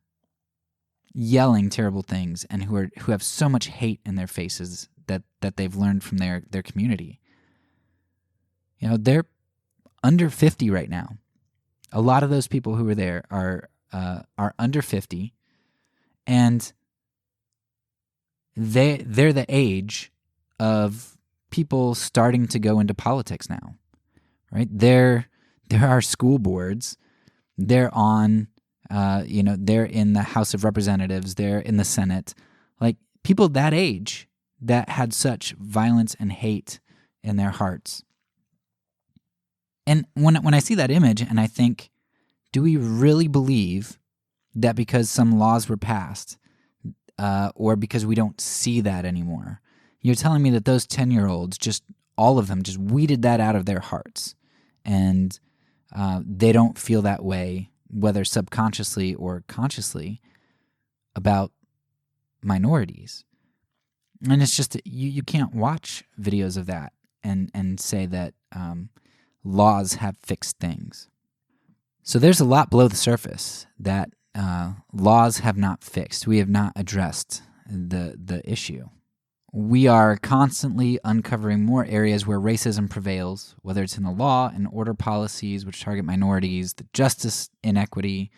yelling terrible things and who have so much hate in their faces that they've learned from their community. You know, they're under 50 right now. A lot of those people who were there are under 50, and they're the age of people starting to go into politics now, right? There are school boards. They're on, they're in the House of Representatives. They're in the Senate. Like, people that age that had such violence and hate in their hearts. And when I see that image and I think, do we really believe that because some laws were passed, or because we don't see that anymore? You're telling me that those 10-year-olds, all of them, just weeded that out of their hearts, and they don't feel that way, whether subconsciously or consciously, about minorities. And it's just, you can't watch videos of that and say that laws have fixed things. So there's a lot below the surface that laws have not fixed. We have not addressed the issue. We are constantly uncovering more areas where racism prevails, whether it's in the law and order policies which target minorities, the justice inequity,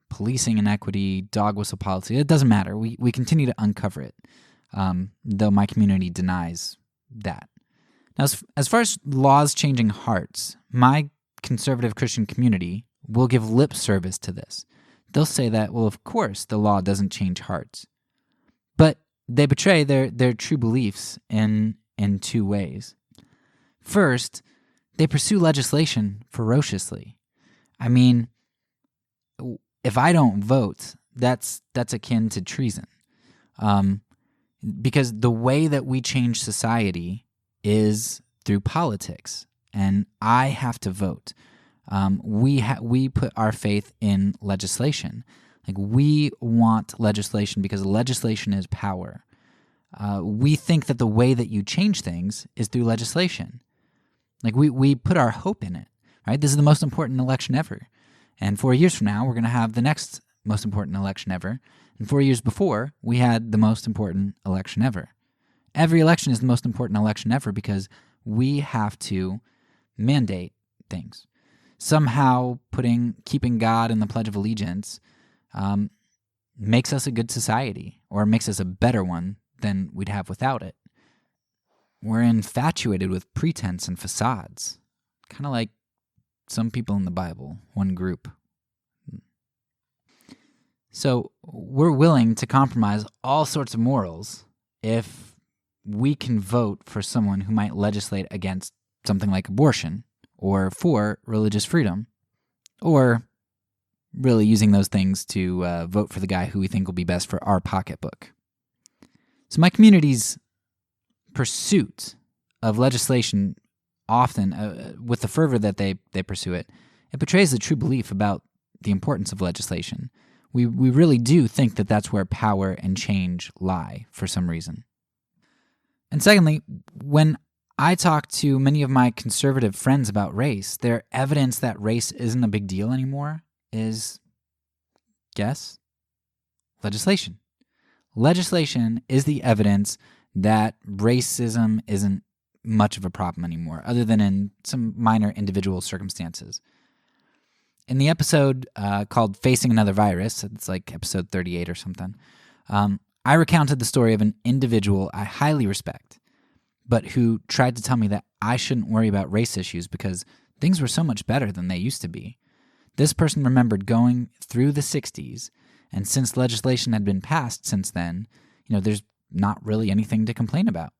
policing inequity, dog whistle policy. It doesn't matter. We continue to uncover it, though my community denies that. Now, as far as laws changing hearts, my conservative Christian community will give lip service to this. They'll say that, well, of course, the law doesn't change hearts. But they betray their true beliefs in two ways. First, they pursue legislation ferociously. I mean, if I don't vote, that's akin to treason. Because the way that we change society is through politics, and I have to vote. We put our faith in legislation. Like, we want legislation because legislation is power. We think that the way that you change things is through legislation. Like, we put our hope in it, right? This is the most important election ever. And 4 years from now, we're going to have the next most important election ever. And 4 years before, we had the most important election ever. Every election is the most important election ever because we have to mandate things. Somehow keeping God in the Pledge of Allegiance makes us a good society, or makes us a better one than we'd have without it. We're infatuated with pretense and facades, kind of like some people in the Bible, one group. So we're willing to compromise all sorts of morals if we can vote for someone who might legislate against something like abortion, or for religious freedom, or really using those things to vote for the guy who we think will be best for our pocketbook. So my community's pursuit of legislation, often with the fervor that they pursue it betrays the true belief about the importance of legislation. We really do think that that's where power and change lie for some reason. And secondly, when I talk to many of my conservative friends about race, their evidence that race isn't a big deal anymore is, guess, legislation. Legislation is the evidence that racism isn't much of a problem anymore, other than in some minor individual circumstances. in the episode called Facing Another Virus, it's like episode 38 or something, I recounted the story of an individual I highly respect, but who tried to tell me that I shouldn't worry about race issues because things were so much better than they used to be. This person remembered going through the 60s, and since legislation had been passed since then, there's not really anything to complain about.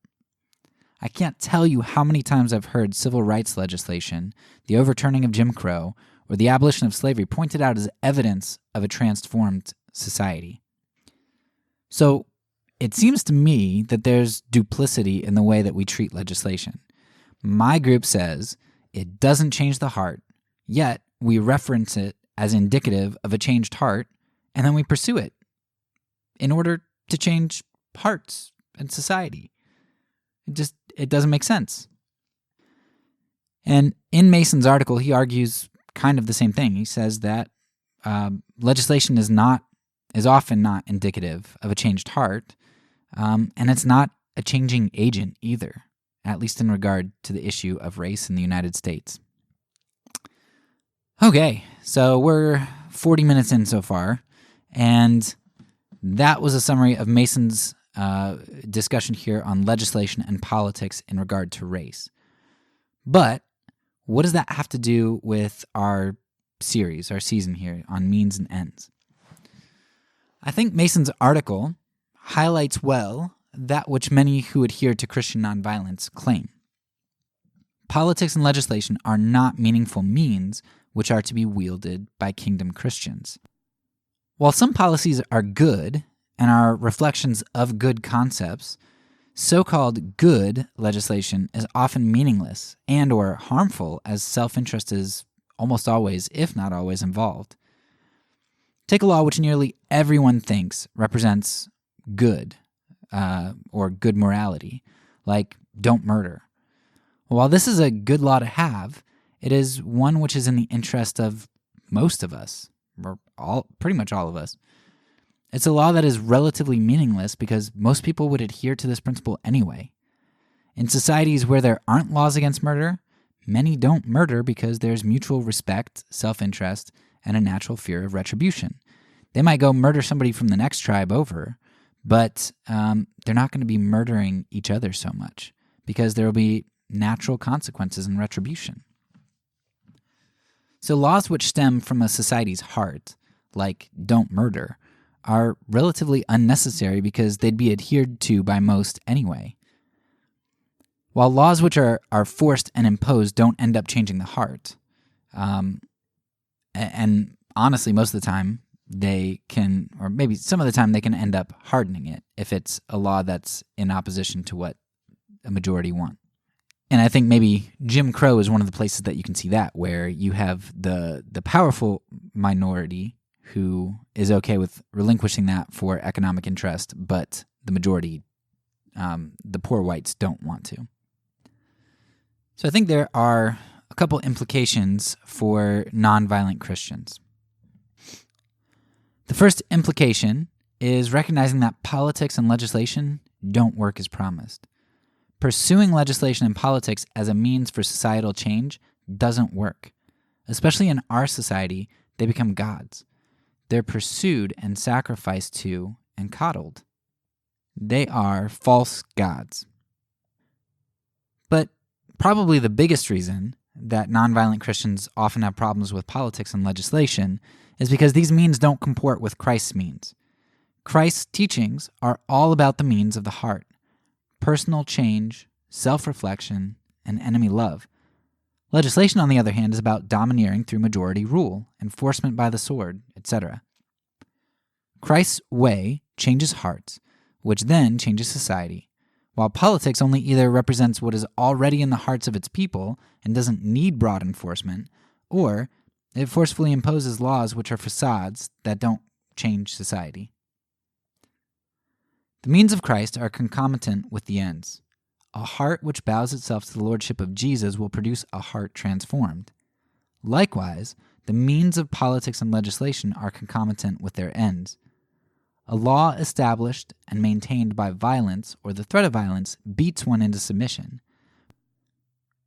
I can't tell you how many times I've heard civil rights legislation, the overturning of Jim Crow, or the abolition of slavery pointed out as evidence of a transformed society. So it seems to me that there's duplicity in the way that we treat legislation. My group says it doesn't change the heart, yet we reference it as indicative of a changed heart, and then we pursue it in order to change hearts and society. It doesn't make sense. And in Mason's article, he argues kind of the same thing. He says that legislation is often not indicative of a changed heart, and it's not a changing agent either, at least in regard to the issue of race in the United States. Okay, so we're 40 minutes in so far, and that was a summary of Mason's discussion here on legislation and politics in regard to race. But what does that have to do with our season here on means and ends? I think Mason's article highlights well that which many who adhere to Christian nonviolence claim. Politics and legislation are not meaningful means which are to be wielded by kingdom Christians. While some policies are good and are reflections of good concepts, so-called good legislation is often meaningless and or harmful as self-interest is almost always, if not always, involved. Take a law which nearly everyone thinks represents good or good morality, like don't murder. While this is a good law to have, it is one which is in the interest of most of us, or pretty much all of us. It's a law that is relatively meaningless because most people would adhere to this principle anyway. In societies where there aren't laws against murder, many don't murder because there's mutual respect, self-interest, and a natural fear of retribution. They might go murder somebody from the next tribe over, but they're not going to be murdering each other so much because there will be natural consequences and retribution. So laws which stem from a society's heart, like don't murder, are relatively unnecessary because they'd be adhered to by most anyway. While laws which are forced and imposed don't end up changing the heart, and honestly, most of the time they can, or maybe some of the time they can end up hardening it if it's a law that's in opposition to what a majority want. And I think maybe Jim Crow is one of the places that you can see that, where you have the powerful minority who is okay with relinquishing that for economic interest, but the majority, the poor whites, don't want to. So I think there are a couple implications for nonviolent Christians. The first implication is recognizing that politics and legislation don't work as promised. Pursuing legislation and politics as a means for societal change doesn't work. Especially in our society, they become gods. They're pursued and sacrificed to and coddled. They are false gods. But probably the biggest reason that nonviolent Christians often have problems with politics and legislation is because these means don't comport with Christ's means. Christ's teachings are all about the means of the heart: personal change, self-reflection, and enemy love. Legislation, on the other hand, is about domineering through majority rule, enforcement by the sword, etc. Christ's way changes hearts, which then changes society, while politics only either represents what is already in the hearts of its people and doesn't need broad enforcement, or it forcefully imposes laws which are facades that don't change society. The means of Christ are concomitant with the ends. A heart which bows itself to the lordship of Jesus will produce a heart transformed. Likewise, the means of politics and legislation are concomitant with their ends. A law established and maintained by violence or the threat of violence beats one into submission.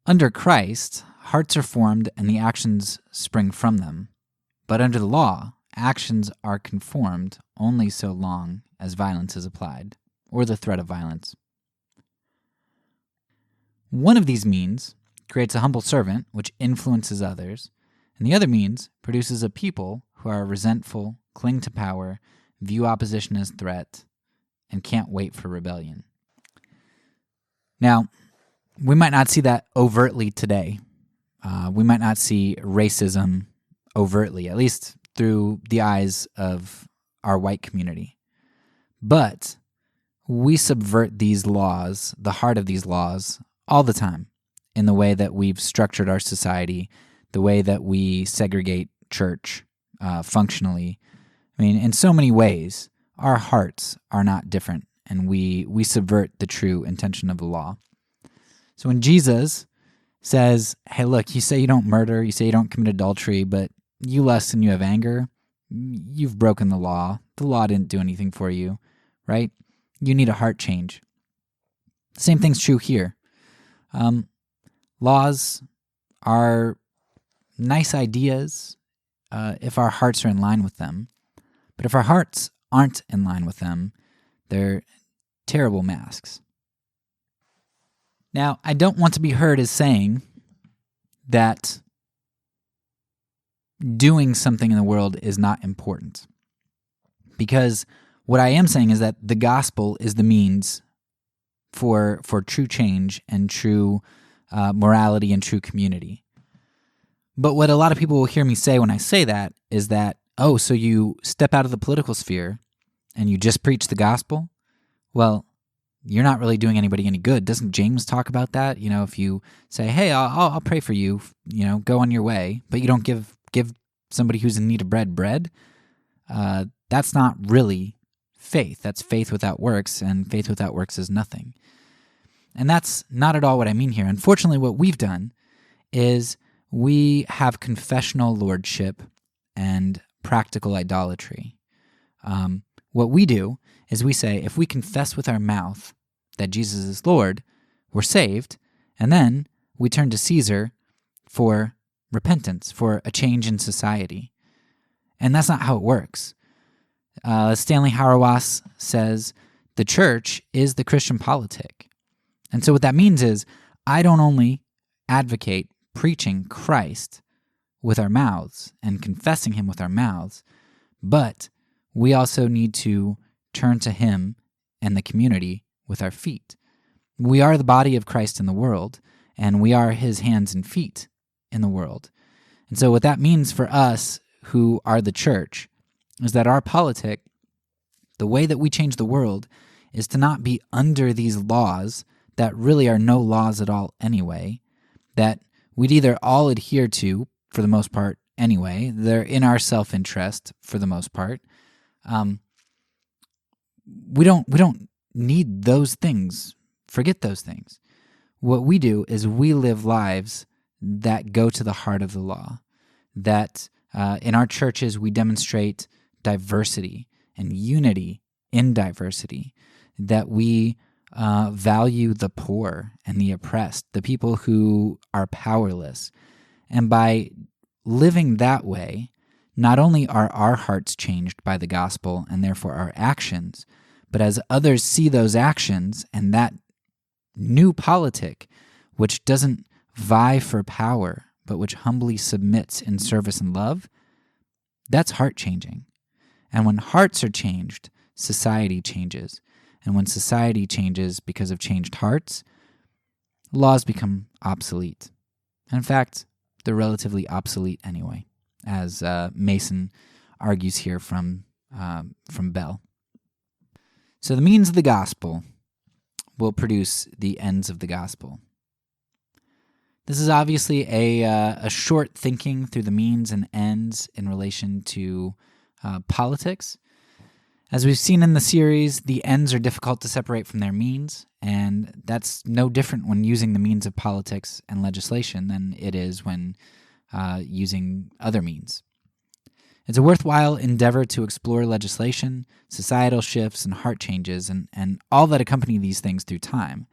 Under Christ, hearts are formed and the actions spring from them. But under the law, actions are conformed only so long as violence is applied, or the threat of violence. One of these means creates a humble servant which influences others, and the other means produces a people who are resentful, cling to power, view opposition as threat, and can't wait for rebellion. Now, we might not see that overtly today. We might not see racism overtly, at least through the eyes of our white community. But we subvert these laws, the heart of these laws, all the time in the way that we've structured our society, the way that we segregate church functionally. I mean, in so many ways, our hearts are not different, and we subvert the true intention of the law. So when Jesus says, hey, look, you say you don't murder, you say you don't commit adultery, but you lust and you have anger, you've broken the law. The law didn't do anything for you, right? You need a heart change. The same thing's true here. Laws are nice ideas if our hearts are in line with them. But if our hearts aren't in line with them, they're terrible masks. Now, I don't want to be heard as saying that doing something in the world is not important. Because what I am saying is that the gospel is the means for true change and true morality and true community. But what a lot of people will hear me say when I say that is that, oh, so you step out of the political sphere and you just preach the gospel? Well, you're not really doing anybody any good. Doesn't James talk about that? You know, if you say, hey, I'll pray for you, you know, go on your way, but you don't give somebody who's in need of bread, that's not really faith. That's faith without works, and faith without works is nothing. And that's not at all what I mean here. Unfortunately, what we've done is we have confessional lordship and practical idolatry. What we do is we say, if we confess with our mouth that Jesus is Lord, we're saved, and then we turn to Caesar for repentance, for a change in society. And that's not how it works. Stanley Hauerwas says, the church is the Christian politic. And so what that means is, I don't only advocate preaching Christ with our mouths and confessing him with our mouths, but we also need to turn to him and the community with our feet. We are the body of Christ in the world, and we are his hands and feet in the world. And so what that means for us who are the church is that our politic, the way that we change the world, is to not be under these laws that really are no laws at all anyway, that we'd either all adhere to, for the most part anyway. They're in our self-interest for the most part. We don't need those things. Forget those things. What we do is we live lives that go to the heart of the law, that in our churches we demonstrate diversity and unity in diversity, that we value the poor and the oppressed, the people who are powerless. And by living that way, not only are our hearts changed by the gospel and therefore our actions, but as others see those actions and that new politic, which doesn't vie for power, but which humbly submits in service and love, that's heart-changing. And when hearts are changed, society changes. And when society changes because of changed hearts, laws become obsolete. And in fact, they're relatively obsolete anyway, as Mason argues here from Bell. So the means of the gospel will produce the ends of the gospel. This is obviously a short thinking through the means and ends in relation to politics. As we've seen in the series, the ends are difficult to separate from their means, and that's no different when using the means of politics and legislation than it is when using other means. It's a worthwhile endeavor to explore legislation, societal shifts, and heart changes, and all that accompany these things through time.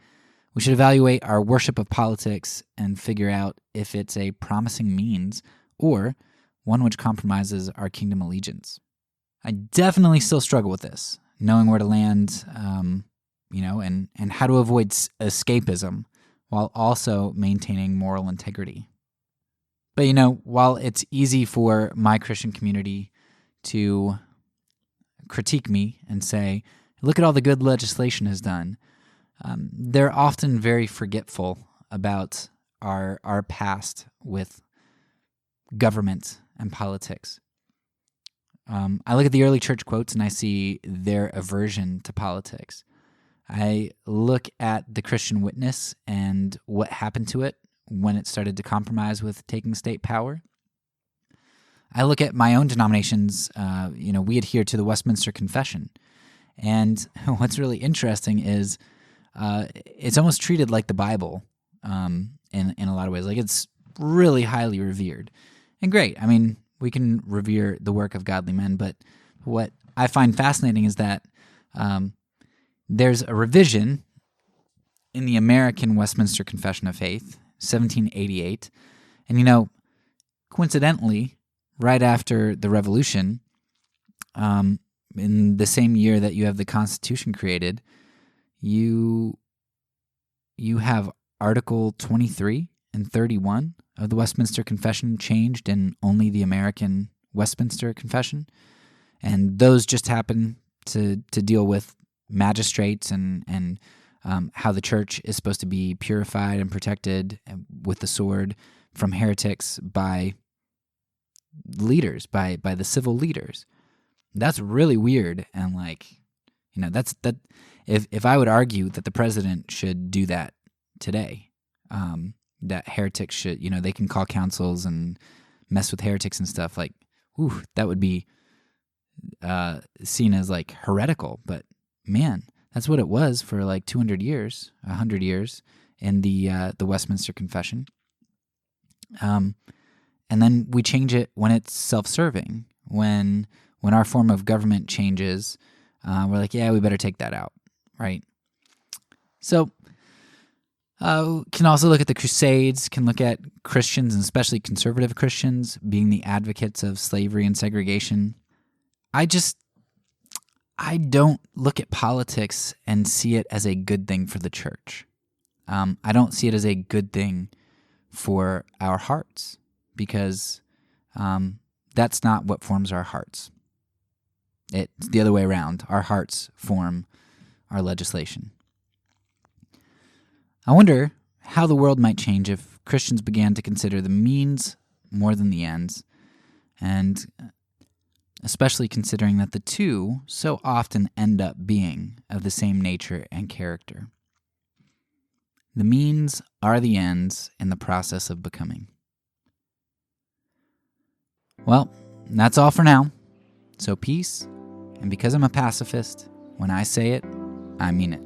We should evaluate our worship of politics and figure out if it's a promising means or one which compromises our kingdom allegiance. I definitely still struggle with this, knowing where to land, and how to avoid escapism while also maintaining moral integrity. But, while it's easy for my Christian community to critique me and say, look at all the good legislation has done, they're often very forgetful about our past with government and politics. I look at the early church quotes and I see their aversion to politics. I look at the Christian witness and what happened to it when it started to compromise with taking state power. I look at my own denominations. We adhere to the Westminster Confession. And what's really interesting is it's almost treated like the Bible in a lot of ways. Like, it's really highly revered. And great. I mean, we can revere the work of godly men, but what I find fascinating is that there's a revision in the American Westminster Confession of Faith, 1788. And, coincidentally, right after the Revolution, in the same year that you have the Constitution created, you have Article 23 and 31 of the Westminster Confession changed in only the American Westminster Confession. And those just happen to deal with magistrates and how the church is supposed to be purified and protected with the sword from heretics by leaders, by the civil leaders. That's really weird. And that's if I would argue that the president should do that today, that heretics should, they can call councils and mess with heretics and stuff, that would be seen as heretical. But man, that's what it was for 200 years, 100 years in the Westminster Confession. And then we change it when it's self-serving. When our form of government changes, we're like, yeah, we better take that out, right? So can also look at the Crusades, can look at Christians, and especially conservative Christians, being the advocates of slavery and segregation. I don't look at politics and see it as a good thing for the church. I don't see it as a good thing for our hearts, because that's not what forms our hearts. It's the other way around. Our hearts form our legislation. I wonder how the world might change if Christians began to consider the means more than the ends, and especially considering that the two so often end up being of the same nature and character. The means are the ends in the process of becoming. Well, that's all for now. So peace, and because I'm a pacifist, when I say it, I mean it.